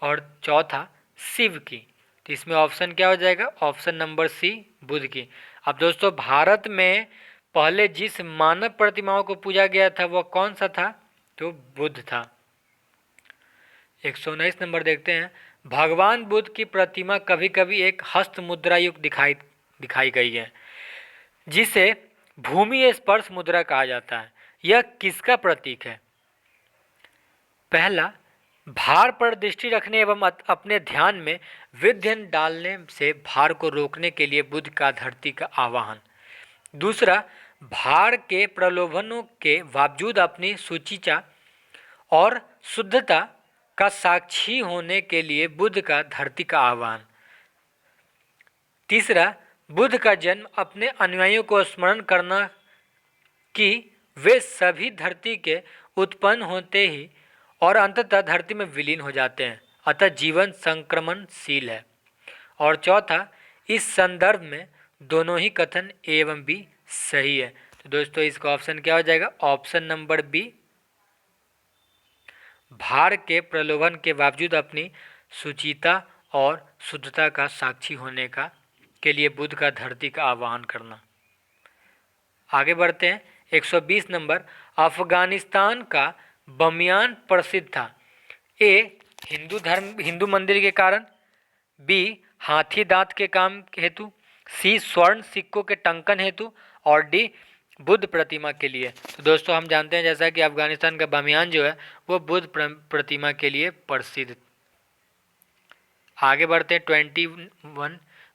और चौथा शिव की। तो इसमें ऑप्शन क्या हो जाएगा, ऑप्शन नंबर सी बुद्ध की। अब दोस्तों भारत में पहले जिस मानव प्रतिमाओं को पूजा गया था वह कौन सा था, तो बुद्ध था। 119 नंबर देखते हैं। भगवान बुद्ध की प्रतिमा कभी कभी एक हस्त मुद्रा युक्त दिखाई गई है जिसे भूमि स्पर्श मुद्रा कहा जाता है। यह किसका प्रतीक है? पहला, भार पर दृष्टि रखने एवं अपने ध्यान में विध्यन डालने से भार को रोकने के लिए बुद्ध का धरती का आवाहन। दूसरा, भार के प्रलोभनों के बावजूद अपनी सुचिता और शुद्धता का साक्षी होने के लिए बुद्ध का धरती का आह्वान। तीसरा, बुद्ध का जन्म अपने अनुयायियों को स्मरण करना कि वे सभी धरती के उत्पन्न होते ही और अंततः धरती में विलीन हो जाते हैं, अतः जीवन संक्रमणशील है। और चौथा, इस संदर्भ में दोनों ही कथन एवं बी सही है। तो दोस्तों इसका ऑप्शन क्या हो जाएगा, ऑप्शन नंबर बी, भार के प्रलोभन के बावजूद अपनी सुचिता और शुद्धता का साक्षी होने का के लिए बुद्ध का धरती का आह्वान करना। आगे बढ़ते हैं। 120 नंबर, अफगानिस्तान का बमियान प्रसिद्ध था। ए, हिंदू मंदिर के कारण, बी, हाथी दांत के काम हेतु, सी, स्वर्ण सिक्कों के टंकन हेतु, और डी, बुद्ध प्रतिमा के लिए। तो दोस्तों हम जानते हैं जैसा कि अफगानिस्तान का बामियान जो है वो बुद्ध प्रतिमा के लिए प्रसिद्ध। आगे बढ़ते हैं।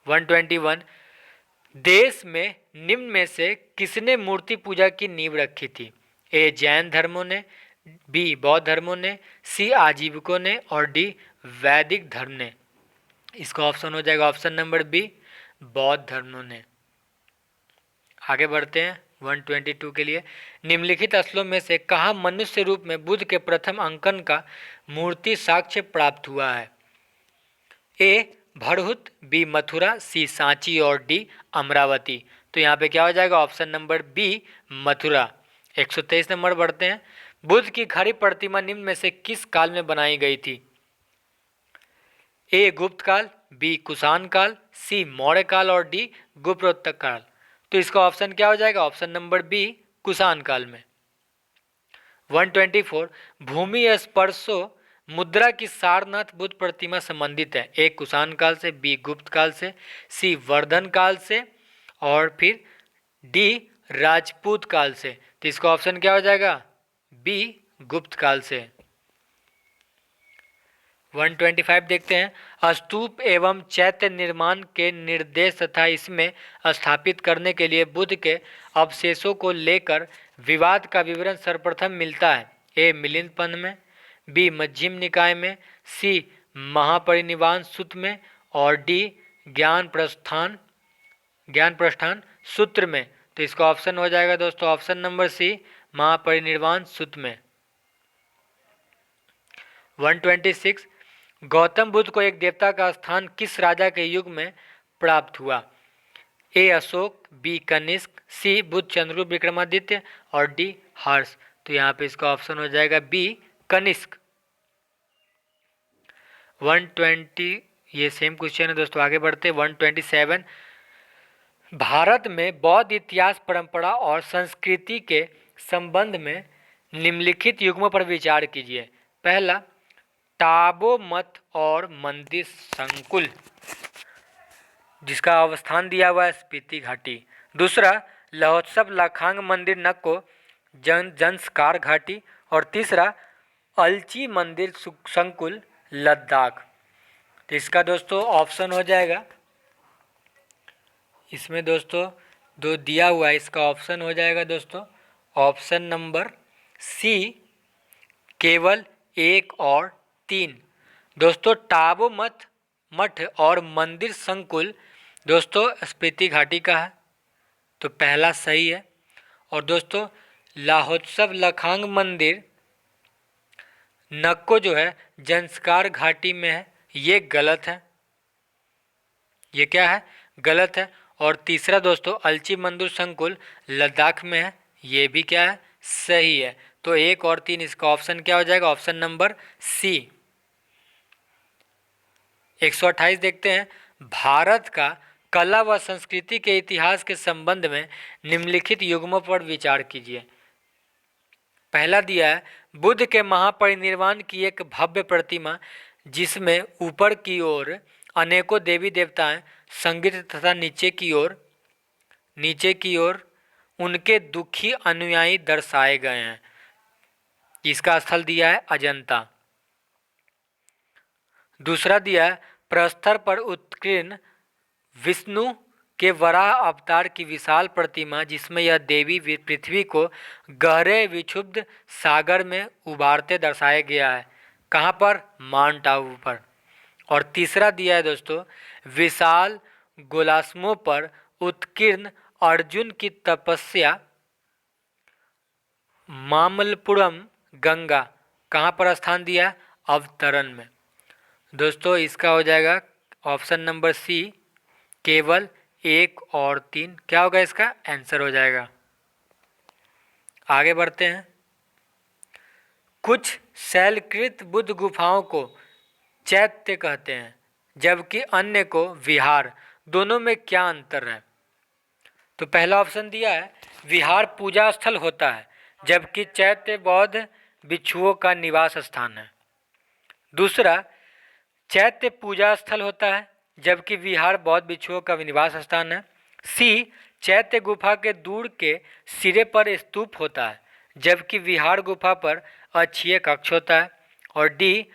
121, देश में निम्न में से किसने मूर्ति पूजा की नींव रखी थी? ए, जैन धर्मों ने, बी, बौद्ध धर्मों ने, सी, आजीविकों ने, और डी, वैदिक धर्म ने। इसका ऑप्शन हो जाएगा ऑप्शन नंबर बी, बौद्ध धर्मों ने। आगे बढ़ते हैं 122 के लिए। निम्नलिखित स्थलों में से कहाँ मनुष्य रूप में बुद्ध के प्रथम अंकन का मूर्ति साक्ष्य प्राप्त हुआ है? A, Bharhut, B, Mathura, C, Sanchi, और डी, अमरावती। तो यहाँ पे क्या हो जाएगा, option number B, Mathura. 123 number बढ़ते हैं। बुद्ध की खड़ी प्रतिमा निम्न में से किस काल में बनाई गई थी? ए, गुप्त काल, बी, कुषाण काल, सी, मौर्य काल, और डी, गुप्तोत्तर काल। तो इसका ऑप्शन क्या हो जाएगा, ऑप्शन नंबर बी, कुषाण काल में। 124, भूमि स्पर्शो मुद्रा की सारनाथ बुद्ध प्रतिमा संबंधित है। ए, कुषाण काल से, बी, गुप्त काल से, सी, वर्धन काल से, और फिर डी, राजपूत काल से। तो इसका ऑप्शन क्या हो जाएगा, बी, गुप्त काल से। 125 देखते हैं। स्तूप एवं चैत्य निर्माण के निर्देश तथा इसमें स्थापित करने के लिए बुद्ध के अवशेषों को लेकर विवाद का विवरण सर्वप्रथम मिलता है। ए, मिलिंद पंथ में, बी, मध्यम निकाय में, सी, महापरिनिर्वाण सूत्र में, और डी, ज्ञान प्रस्थान सूत्र में। तो इसका ऑप्शन हो जाएगा दोस्तों ऑप्शन नंबर सी, महापरिनिर्वाण सूत्र में। 126, गौतम बुद्ध को एक देवता का स्थान किस राजा के युग में प्राप्त हुआ? ए, अशोक, बी, कनिष्क, सी, बुद्ध चंद्रगुप्त विक्रमादित्य, और डी, हर्ष। तो यहाँ पे इसका ऑप्शन हो जाएगा बी, कनिष्क। 120, ये सेम क्वेश्चन है दोस्तों। आगे बढ़ते 127, भारत में बौद्ध इतिहास, परंपरा और संस्कृति के संबंध में निम्नलिखित युग्मों पर विचार कीजिए। पहला, टाबो मठ और मंदिर संकुल जिसका अवस्थान दिया हुआ है स्पीति घाटी। दूसरा, लहोत्सव लाखांग मंदिर नक्को जंस्कार घाटी। और तीसरा, अलची मंदिर संकुल लद्दाख। तो इसका दोस्तों ऑप्शन हो जाएगा, इसमें दोस्तों दो दिया हुआ है, इसका ऑप्शन हो जाएगा दोस्तों ऑप्शन नंबर सी, केवल 1 और 3। दोस्तों टाबो मठ और मंदिर संकुल दोस्तों स्पीति घाटी का है, तो पहला सही है। और दोस्तों लाहोत्सव लखांग मंदिर नक्को जो है जंस्कार घाटी में है, ये गलत है, ये क्या है, गलत है। और तीसरा दोस्तों अलची मंदिर संकुल लद्दाख में है, ये भी क्या है, सही है। तो 1 और 3 इसका ऑप्शन क्या हो जाएगा, ऑप्शन नंबर सी। 128 देखते हैं, भारत का कला व संस्कृति के इतिहास के संबंध में निम्नलिखित युग्मों पर विचार कीजिए। पहला दिया है, बुद्ध के महापरिनिर्वाण की एक भव्य प्रतिमा जिसमें ऊपर की ओर अनेकों देवी देवताएं संगीत तथा नीचे की ओर उनके दुखी अनुयायी दर्शाए गए हैं। इसका स्थल दिया है अजंता। दूसरा दिया है, प्रस्तर पर उत्कीर्ण विष्णु के वराह अवतार की विशाल प्रतिमा जिसमें यह देवी पृथ्वी को गहरे विक्षुब्ध सागर में उबारते दर्शाया गया है। कहाँ पर? माउंट आबू पर। और तीसरा दिया है दोस्तों, विशाल गोलास्मों पर उत्कीर्ण अर्जुन की तपस्या मामल्लपुरम गंगा, कहाँ पर स्थान दिया? अवतरण में। दोस्तों इसका हो जाएगा ऑप्शन नंबर सी, केवल 1 और 3। क्या होगा इसका आंसर हो जाएगा। आगे बढ़ते हैं। कुछ शैलकृत बुद्ध गुफाओं को चैत्य कहते हैं जबकि अन्य को विहार, दोनों में क्या अंतर है? तो पहला ऑप्शन दिया है, विहार पूजा स्थल होता है जबकि चैत्य बौद्ध भिक्षुओं का निवास स्थान है। दूसरा, चैत्य पूजा स्थल होता है जबकि विहार बौद्ध भिक्षुओं का निवास स्थान है। सी, चैत्य गुफा के दूर के सिरे पर स्तूप होता है जबकि विहार गुफा पर अक्षीय कक्ष होता है। और डी,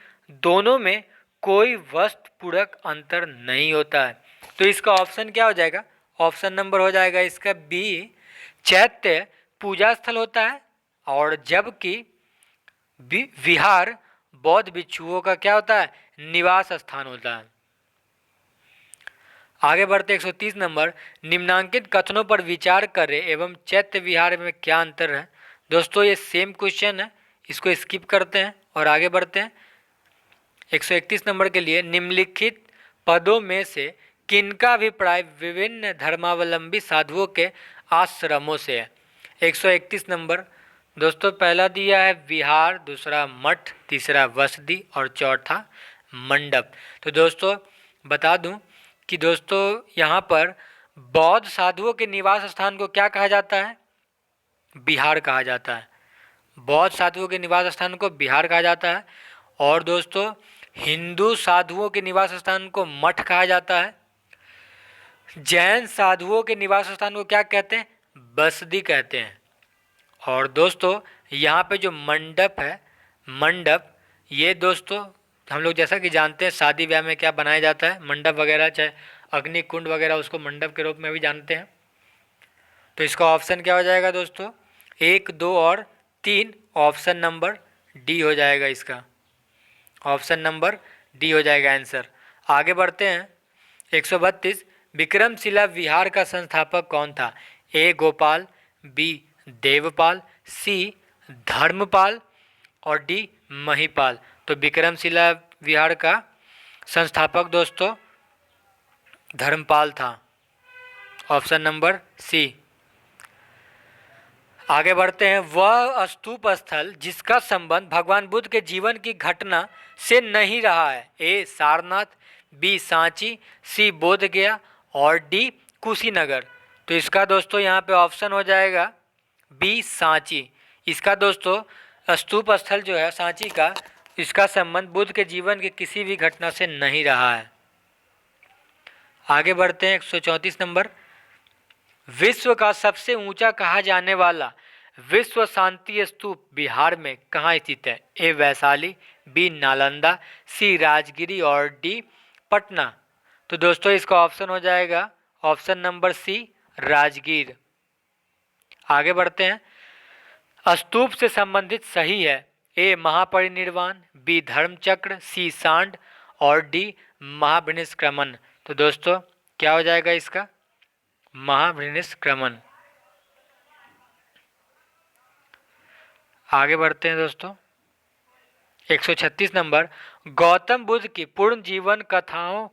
दोनों में कोई वस्तुपूरक अंतर नहीं होता है। तो इसका ऑप्शन क्या हो जाएगा? ऑप्शन नंबर हो जाएगा इसका बी, चैत्य पूजा स्थल होता है और जबकि विहार बौद्ध भिक्षुओं का क्या होता है? निवास स्थान होता है। आगे बढ़ते 130 नंबर, निम्नांकित कथनों पर विचार करें एवं चैत्य विहार में क्या अंतर है। दोस्तों ये सेम क्वेश्चन है, इसको स्किप करते हैं और आगे बढ़ते हैं। 131 नंबर के लिए, निम्नलिखित पदों में से किनका अभिप्राय विभिन्न धर्मावलंबी साधुओं के आश्रमों से है। 131 नंबर दोस्तों, पहला दिया है विहार, दूसरा मठ, तीसरा बसदी और चौथा मंडप। तो दोस्तों बता दूं कि दोस्तों यहाँ पर बौद्ध साधुओं के निवास स्थान को क्या कहा जाता है? विहार कहा जाता है। बौद्ध साधुओं के निवास स्थान को विहार कहा जाता है। और दोस्तों हिंदू साधुओं के निवास स्थान को मठ कहा जाता है। जैन साधुओं के निवास स्थान को क्या कहते हैं? बसदी कहते हैं। और दोस्तों यहाँ पे जो मंडप है, मंडप ये दोस्तों हम लोग जैसा कि जानते हैं शादी ब्याह में क्या बनाया जाता है, मंडप वगैरह, चाहे अग्नि कुंड वगैरह, उसको मंडप के रूप में भी जानते हैं। तो इसका ऑप्शन क्या हो जाएगा दोस्तों? 1, 2 और 3, ऑप्शन नंबर डी हो जाएगा। इसका ऑप्शन नंबर डी हो जाएगा आंसर। आगे बढ़ते हैं। 132, विक्रमशिला विहार का संस्थापक कौन था? ए गोपाल, बी देवपाल, सी धर्मपाल और डी महिपाल। तो विक्रमशिला विहार का संस्थापक दोस्तों धर्मपाल था। Option number C. आगे बढ़ते हैं। वह स्तूप स्थल जिसका संबंध भगवान बुद्ध के जीवन की घटना से नहीं रहा है। ए सारनाथ, बी सांची, सी बोधगया और डी कुशीनगर। तो इसका दोस्तों यहाँ पे ऑप्शन हो जाएगा बी सांची। इसका दोस्तों स्तूप स्थल जो है सांची का, इसका संबंध बुद्ध के जीवन की किसी भी घटना से नहीं रहा है। आगे बढ़ते हैं। 134 नंबर, विश्व का सबसे ऊंचा कहा जाने वाला विश्व शांति स्तूप बिहार में कहाँ स्थित है? ए वैशाली, बी नालंदा, सी राजगिरी और डी पटना। तो दोस्तों इसका ऑप्शन हो जाएगा ऑप्शन नंबर सी राजगीर। आगे बढ़ते हैं। स्तूप से संबंधित सही है। ए महापरिनिर्वाण, बी धर्मचक्र, सी सांड और डी महाभिनिष्क्रमण। तो दोस्तों क्या हो जाएगा इसका? महाभिनिष्क्रमण। आगे बढ़ते हैं दोस्तों। 136 नंबर, गौतम बुद्ध की पूर्ण जीवन कथाओं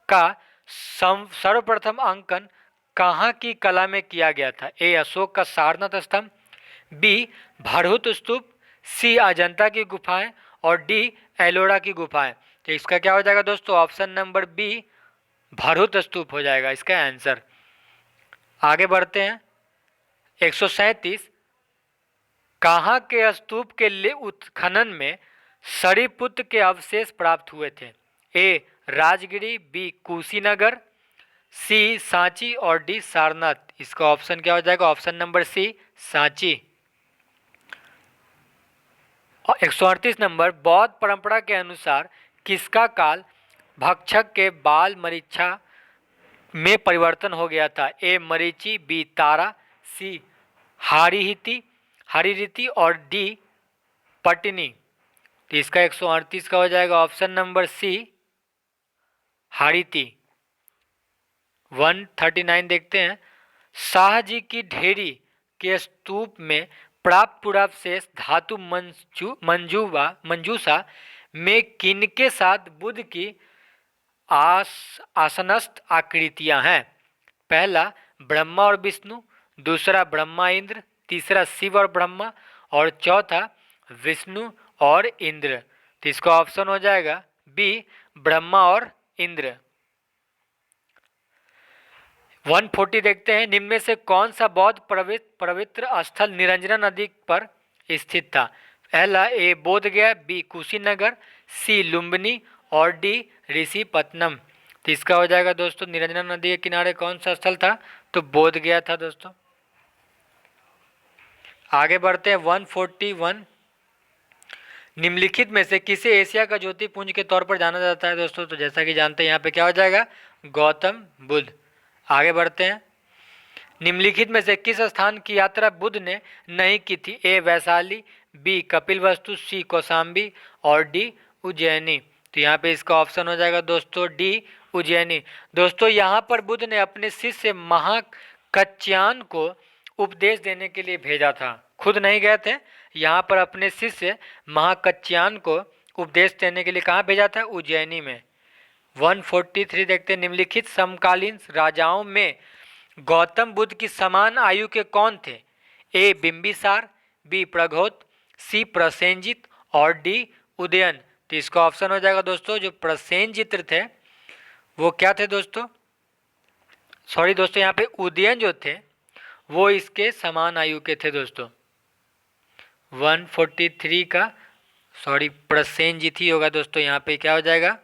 का सर्वप्रथम अंकन कहाँ की कला में किया गया था? ए अशोक का सारनाथ स्तंभ, बी भरहुत स्तूप, सी अजंता की गुफाएं और डी एलोरा की गुफाएं। तो इसका क्या हो जाएगा दोस्तों, ऑप्शन नंबर बी भरूत स्तूप हो जाएगा इसका आंसर। आगे बढ़ते हैं। 137 कहाँ के स्तूप के लिए उत्खनन में सरीपुत्र के अवशेष प्राप्त हुए थे? ए राजगिरी, बी कुशीनगर, सी सांची और डी सारनाथ। इसका ऑप्शन क्या हो जाएगा, ऑप्शन नंबर सी सांची। और 138 नंबर बौद्ध परंपरा के अनुसार किसका काल भक्षक के बाल मरीक्षा में परिवर्तन हो गया था? ए मरीचि, बी तारा, सी हारीरीति और डी पटनी। तो इसका 138 का हो जाएगा ऑप्शन नंबर सी हारीति। 139 देखते हैं। शाह जी की ढेरी के स्तूप में प्राप्त पुरावशेष धातु मंजूषा में किनके साथ बुद्ध की आसनस्थ आकृतियां हैं? पहला ब्रह्मा और विष्णु, दूसरा ब्रह्मा इंद्र, तीसरा शिव और ब्रह्मा और चौथा विष्णु और इंद्र। तो इसका ऑप्शन हो जाएगा बी ब्रह्मा और इंद्र। 140 देखते हैं। निम्न में से कौन सा बौद्ध पवित्र स्थल निरंजना नदी पर स्थित था? पहला ए बोध गया, बी कुशीनगर, सी लुम्बिनी और डी ऋषिपत्तनम। तो इसका हो जाएगा दोस्तों निरंजना नदी के किनारे कौन सा स्थल था? तो बोध गया था दोस्तों। आगे बढ़ते हैं। 141 निम्नलिखित में से किसे एशिया का ज्योतिपुंज के तौर पर जाना जाता है दोस्तों? तो जैसा कि जानते हैं यहाँ पे क्या हो जाएगा, गौतम बुद्ध। आगे बढ़ते हैं। निम्नलिखित में से किस स्थान की यात्रा बुद्ध ने नहीं की थी? ए वैशाली, बी कपिलवस्तु, सी कौशाम्बी और डी उज्जैनी। तो यहाँ पे इसका ऑप्शन हो जाएगा दोस्तों डी उज्जैनी। दोस्तों यहाँ पर बुद्ध ने अपने शिष्य महाकच्यान को उपदेश देने के लिए भेजा था, खुद नहीं गए थे। यहाँ पर अपने शिष्य महाकच्यान को उपदेश देने के लिए कहाँ भेजा था? उज्जैनी में। 143 देखते हैं। निम्नलिखित समकालीन राजाओं में गौतम बुद्ध की समान आयु के कौन थे? ए बिंबिसार, बी प्रघोत, सी प्रसेनजित और डी उदयन। तो इसका ऑप्शन हो जाएगा दोस्तों जो प्रसेनजित थे वो क्या थे दोस्तों, सॉरी दोस्तों यहाँ पे उदयन जो थे वो इसके समान आयु के थे दोस्तों। 143 का सॉरी प्रसेनजित ही होगा दोस्तों। यहाँ पे क्या हो जाएगा,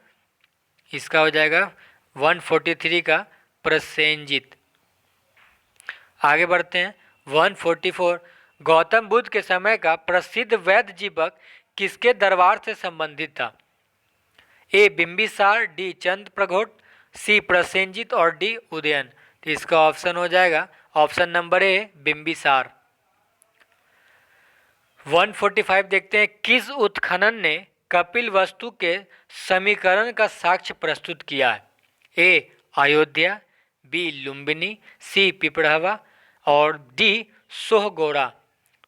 इसका हो जाएगा 143 का प्रसेनजित। आगे बढ़ते हैं। 144 गौतम बुद्ध के समय का प्रसिद्ध वैद्य जीवक किसके दरबार से संबंधित था? ए बिंबिसार, डी चंद प्रघोट, सी प्रसेनजित और डी उदयन। तो इसका ऑप्शन हो जाएगा ऑप्शन नंबर ए बिंबिसार। 145 देखते हैं। किस उत्खनन ने कपिलवस्तु के समीकरण का साक्ष्य प्रस्तुत किया है? ए अयोध्या, बी लुम्बिनी, सी पिपरहवा और डी सोहगोड़ा।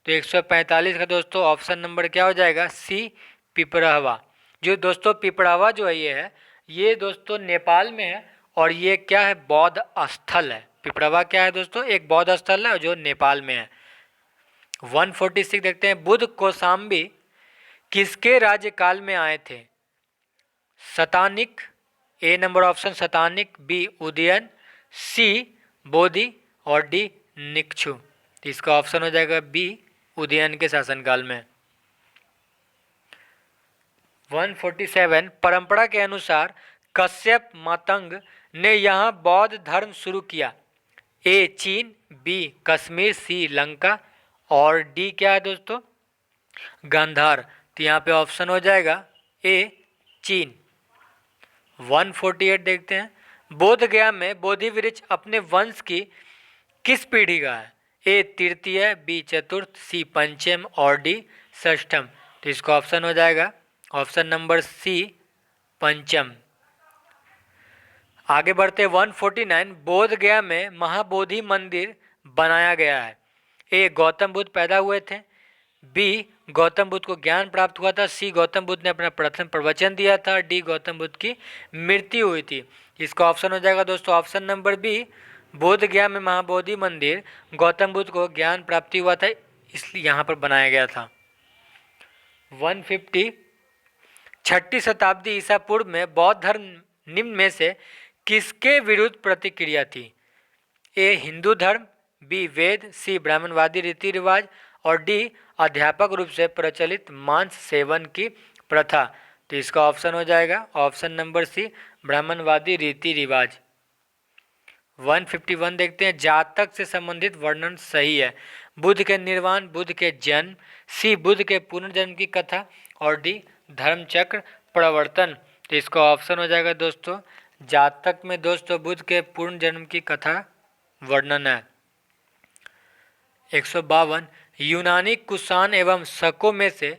तो 145 का दोस्तों ऑप्शन नंबर क्या हो जाएगा, सी पिपरहवा। जो दोस्तों पिपरहवा जो है ये दोस्तों नेपाल में है और ये क्या है, बौद्ध स्थल है। पिपरहवा क्या है दोस्तों, एक बौद्ध स्थल है जो नेपाल में है। 146 देखते हैं। बुद्ध कौशाम्बी किसके राज्यकाल में आए थे? सतानिक, ए नंबर ऑप्शन सतानिक, बी उदयन, सी बोधि और डी निक्षु। तो इसका ऑप्शन हो जाएगा बी उदयन के शासनकाल में। 147 परंपरा के अनुसार कश्यप मातंग ने यहाँ बौद्ध धर्म शुरू किया। ए चीन, बी कश्मीर, सी लंका और डी क्या है दोस्तों, गांधार। तो यहाँ पे ऑप्शन हो जाएगा ए चीन। 148 देखते हैं। बोध गया में बोधि वृक्ष अपने वंश की किस पीढ़ी का है? ए तृतीय, बी चतुर्थ, सी पंचम और डी षष्ठम। तो इसका ऑप्शन हो जाएगा ऑप्शन नंबर सी पंचम। आगे बढ़ते 149 बोध गया में महाबोधि मंदिर बनाया गया है। ए गौतम बुद्ध पैदा हुए थे, बी गौतम बुद्ध को ज्ञान प्राप्त हुआ था, सी गौतम बुद्ध ने अपना प्रथम प्रवचन दिया था, डी गौतम बुद्ध की मृत्यु हुई थी। इसका ऑप्शन हो जाएगा दोस्तों ऑप्शन नंबर बी बोध गया में महाबोधि मंदिर गौतम बुद्ध को ज्ञान प्राप्ति हुआ था इसलिए यहाँ पर बनाया गया था। 150 छठी शताब्दी ईसा पूर्व में बौद्ध धर्म निम्न में से किसके विरुद्ध प्रतिक्रिया थी? ए हिंदू धर्म, बी वेद, सी ब्राह्मणवादी रीति रिवाज और डी अध्यापक रूप से प्रचलित मांस सेवन की प्रथा। तो इसका ऑप्शन हो जाएगा ऑप्शन नंबर सी ब्राह्मणवादी रीति रिवाज। 151 देखते हैं, जातक से संबंधित वर्णन सही है। बुद्ध के निर्वाण, बुद्ध के जन्म, सी बुद्ध के पुनर्जन्म की कथा और डी धर्मचक्र प्रवर्तन। तो इसका ऑप्शन हो जाएगा दोस्तों जातक में दोस्तों बुद्ध के पूर्ण जन्म की कथा वर्णन है। 152 यूनानी कुषाण एवं शकों में से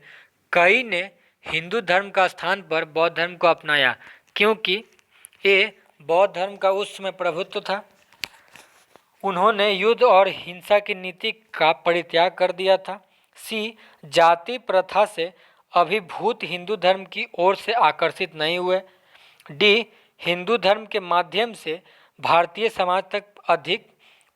कई ने हिंदू धर्म का स्थान पर बौद्ध धर्म को अपनाया क्योंकि ये बौद्ध धर्म का उस समय प्रभुत्व था। उन्होंने युद्ध और हिंसा की नीति का परित्याग कर दिया था। सी जाति प्रथा से अभिभूत हिंदू धर्म की ओर से आकर्षित नहीं हुए। डी हिंदू धर्म के माध्यम से भारतीय समाज तक अधिक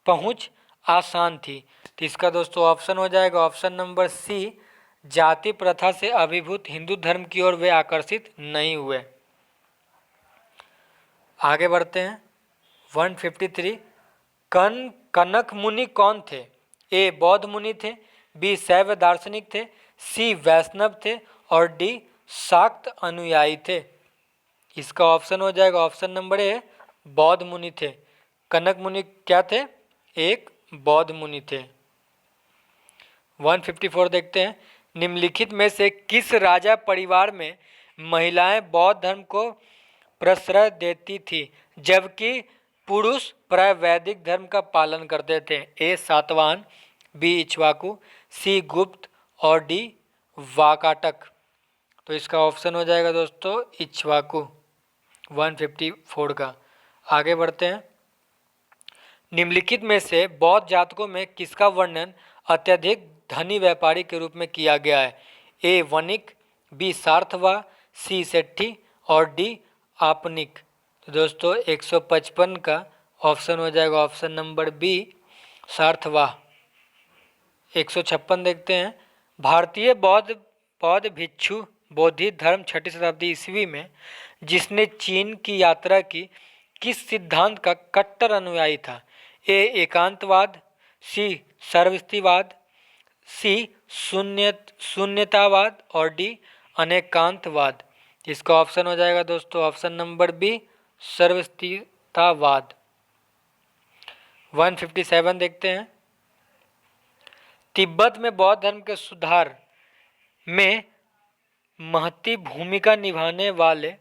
पहुंच आसान थी। तो इसका दोस्तों ऑप्शन हो जाएगा ऑप्शन नंबर सी जाति प्रथा से अभिभूत हिंदू धर्म की ओर वे आकर्षित नहीं हुए। आगे बढ़ते हैं 153 कनक मुनि कौन थे? ए बौद्ध मुनि थे, बी शैव दार्शनिक थे, सी वैष्णव थे और डी शाक्त अनुयायी थे। इसका ऑप्शन हो जाएगा ऑप्शन नंबर ए बौद्ध मुनि थे। कनक मुनि क्या थे? एक बौद्ध मुनि थे। 154 देखते हैं, निम्नलिखित में से किस राजा परिवार में महिलाएं बौद्ध धर्म को प्रश्रय देती थी जबकि पुरुष प्राय वैदिक धर्म का पालन करते थे? ए सातवाहन, बी इक्ष्वाकु, सी गुप्त और डी वाकाटक। तो इसका ऑप्शन हो जाएगा दोस्तों इक्ष्वाकु 154 का। आगे बढ़ते हैं, निम्नलिखित में से बौद्ध जातकों में किसका वर्णन अत्यधिक धनी व्यापारी के रूप में किया गया है? ए वणिक, बी सार्थवा, सी सेठी और डी आपनिक। तो दोस्तों 155 का ऑप्शन हो जाएगा ऑप्शन नंबर बी सार्थवाह। 156 देखते हैं, भारतीय बौद्ध भिक्षु बौद्धिक धर्म छठी शताब्दी ईस्वी में जिसने चीन की यात्रा की किस सिद्धांत का कट्टर अनुयायी था? ए एकांतवाद, सी सर्वस्तिवाद, सी शून्यतावाद और डी अनेकांतवाद। इसका ऑप्शन हो जाएगा दोस्तों ऑप्शन नंबर बी सर्वस्तितावाद। 157 देखते हैं, तिब्बत में बौद्ध धर्म के सुधार में महती भूमिका निभाने वाले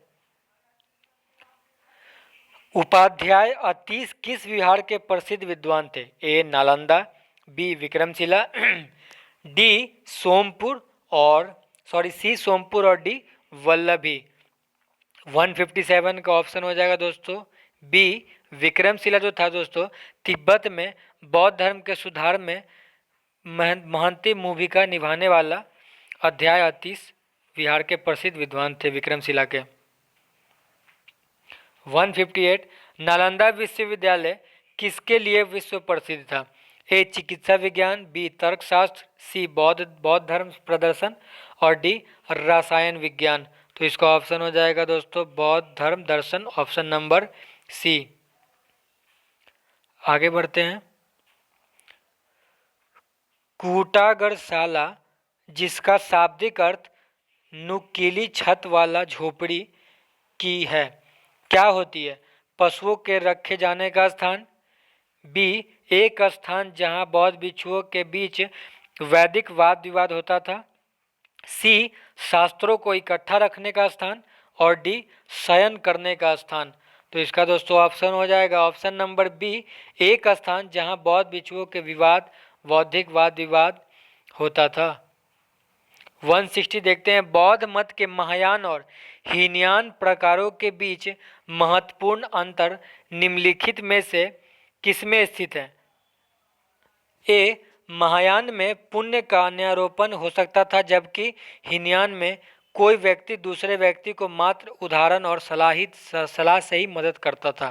उपाध्याय अतीश किस विहार के प्रसिद्ध विद्वान थे? ए नालंदा, बी विक्रमशिला, डी सोमपुर और सी सोमपुर और डी वल्लभी। 157 का ऑप्शन हो जाएगा दोस्तों बी विक्रमशिला जो था दोस्तों तिब्बत में बौद्ध धर्म के सुधार में महंती भूमिका निभाने वाला अध्याय अतीश विहार के प्रसिद्ध विद्वान थे विक्रमशिला के। 158 नालंदा विश्वविद्यालय किसके लिए विश्व प्रसिद्ध था? ए चिकित्सा विज्ञान, बी तर्कशास्त्र, सी बौद्ध धर्म प्रदर्शन और डी रसायन विज्ञान। तो इसका ऑप्शन हो जाएगा दोस्तों बौद्ध धर्म दर्शन ऑप्शन नंबर सी। आगे बढ़ते हैं, कूटागरशाला जिसका शाब्दिक अर्थ नुकीली छत वाला झोपड़ी की है क्या होती है? पशुओं के रखे जाने का स्थान, बी एक स्थान जहां बौद्ध भिक्षुओं के बीच वैदिक वाद विवाद होता था, सी शास्त्रों को इकट्ठा रखने का स्थान और डी शयन करने का स्थान। तो इसका दोस्तों ऑप्शन हो जाएगा ऑप्शन नंबर बी एक स्थान जहां बौद्ध भिक्षुओं के बौद्धिक वाद विवाद होता था। 160 देखते हैं, बौद्ध मत के महायान और हीनयान प्रकारों के बीच महत्वपूर्ण अंतर निम्नलिखित में से किसमें स्थित है? ए महायान में पुण्य का न्यारोपण हो सकता था जबकि हीनयान में कोई व्यक्ति दूसरे व्यक्ति को मात्र उदाहरण और सलाह से ही मदद करता था।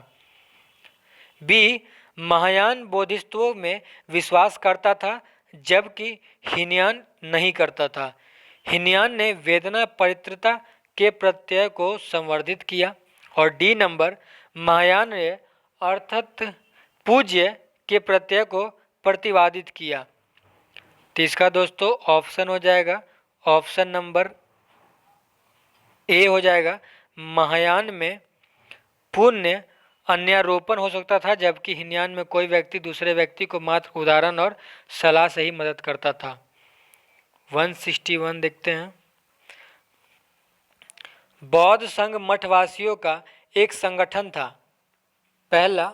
बी महायान बोधिसत्वों में विश्वास करता था जबकि हीनयान नहीं करता था। हीनयान ने वेदना पवित्रता के प्रत्यय को संवर्धित किया। और डी नंबर, महायान ने अर्थात पूज्य के प्रत्यय को प्रतिवादित किया। तो इसका दोस्तों ऑप्शन हो जाएगा, ऑप्शन नंबर ए हो जाएगा। महायान में पुण्य अन्यारोपण हो सकता था, जबकि हीनयान में कोई व्यक्ति दूसरे व्यक्ति को मात्र उदाहरण और सलाह से ही मदद करता था। 161 देखते हैं। बौद्ध संघ मठवासियों का एक संगठन था। पहला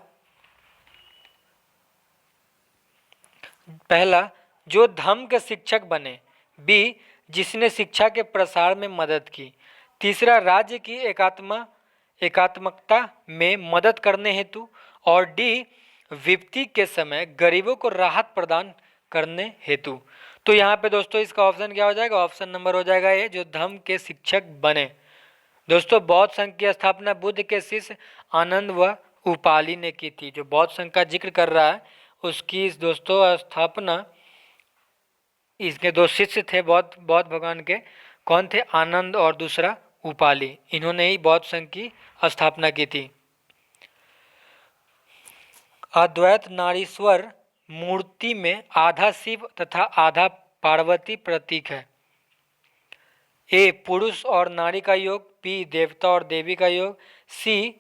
जो धम्म के शिक्षक बने, बी जिसने शिक्षा के प्रसार में मदद की, तीसरा राज्य की एकात्मकता में मदद करने हेतु, और डी विपत्ति के समय गरीबों को राहत प्रदान करने हेतु। तो यहाँ पे दोस्तों इसका ऑप्शन क्या हो जाएगा, ऑप्शन नंबर हो जाएगा ये, जो धम्म के शिक्षक बने। दोस्तों बौद्ध संघ की स्थापना बुद्ध के शिष्य आनंद व उपाली ने की थी। जो बौद्ध संघ का जिक्र कर रहा है उसकी दोस्तों स्थापना, इसके दो शिष्य थे बौद्ध भगवान के, कौन थे, आनंद और दूसरा उपाली, इन्होंने ही बौद्ध संघ की स्थापना की थी। अद्वैत नारीश्वर मूर्ति में आधा शिव तथा आधा पार्वती प्रतीक है। ए पुरुष और नारी का योग, बी देवता और देवी का योग, सी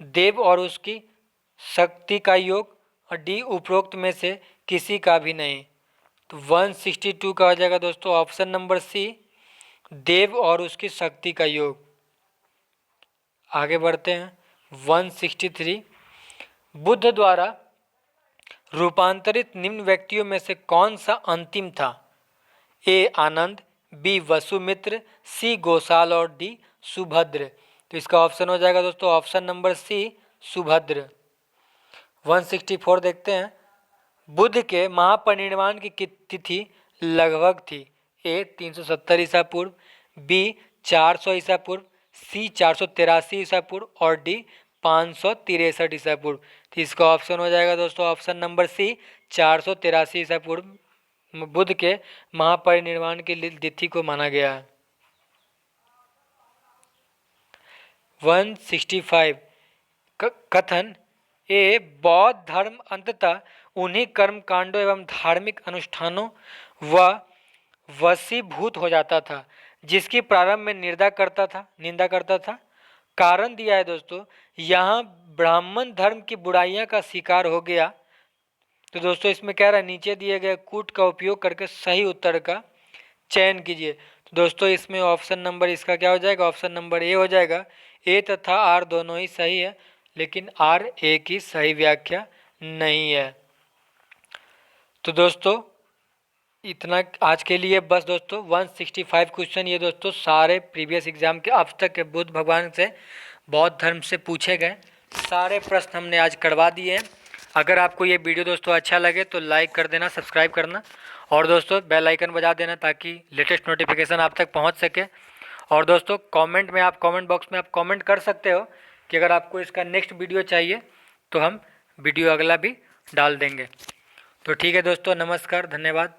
देव और उसकी शक्ति का योग, और डी उपरोक्त में से किसी का भी नहीं। तो 162 का हो जाएगा दोस्तों ऑप्शन नंबर सी, देव और उसकी शक्ति का योग। आगे बढ़ते हैं 163। बुद्ध द्वारा रूपांतरित निम्न व्यक्तियों में से कौन सा अंतिम था, ए आनंद, बी वसुमित्र, सी गोसाल और डी सुभद्र। तो इसका ऑप्शन हो जाएगा दोस्तों ऑप्शन नंबर सी, सुभद्र। 164 देखते हैं। बुद्ध के महापरिनिर्वाण की तिथि लगभग थी, ए 370 ईसा पूर्व, बी 400 ईसा पूर्व, सी 483 ईसा पूर्व, और डी 563 ईसा पूर्व। तो इसका ऑप्शन हो जाएगा दोस्तों ऑप्शन नंबर सी, 483 ईसा पूर्व बुद्ध के महापरिनिर्वाण की तिथि को माना गया है। 165 कथन, ए बौद्ध धर्म अंततः उन्हीं कर्म कांडों एवं धार्मिक अनुष्ठानों व वशीभूत हो जाता था जिसकी प्रारंभ में निंदा करता था। कारण दिया है दोस्तों, यहाँ ब्राह्मण धर्म की बुराइयां का शिकार हो गया। तो दोस्तों इसमें क्या रहा, नीचे दिए गए कूट का उपयोग करके सही उत्तर का चयन कीजिए। तो दोस्तों इसमें ऑप्शन नंबर इसका क्या हो जाएगा, ऑप्शन नंबर ए हो जाएगा। ए तथा आर दोनों ही सही है, लेकिन आर ए की सही व्याख्या नहीं है। तो दोस्तों इतना आज के लिए बस दोस्तों। 165 क्वेश्चन ये दोस्तों सारे प्रीवियस एग्जाम के अब तक के बुद्ध भगवान से बौद्ध धर्म से पूछे गए सारे प्रश्न हमने आज करवा दिए हैं। अगर आपको ये वीडियो दोस्तों अच्छा लगे तो लाइक कर देना, सब्सक्राइब करना, और दोस्तों बेल आइकन बजा देना ताकि लेटेस्ट नोटिफिकेशन आप तक पहुंच सके। और दोस्तों कमेंट बॉक्स में आप कमेंट कर सकते हो कि अगर आपको इसका नेक्स्ट वीडियो चाहिए तो हम वीडियो अगला भी डाल देंगे। तो ठीक है दोस्तों, नमस्कार, धन्यवाद।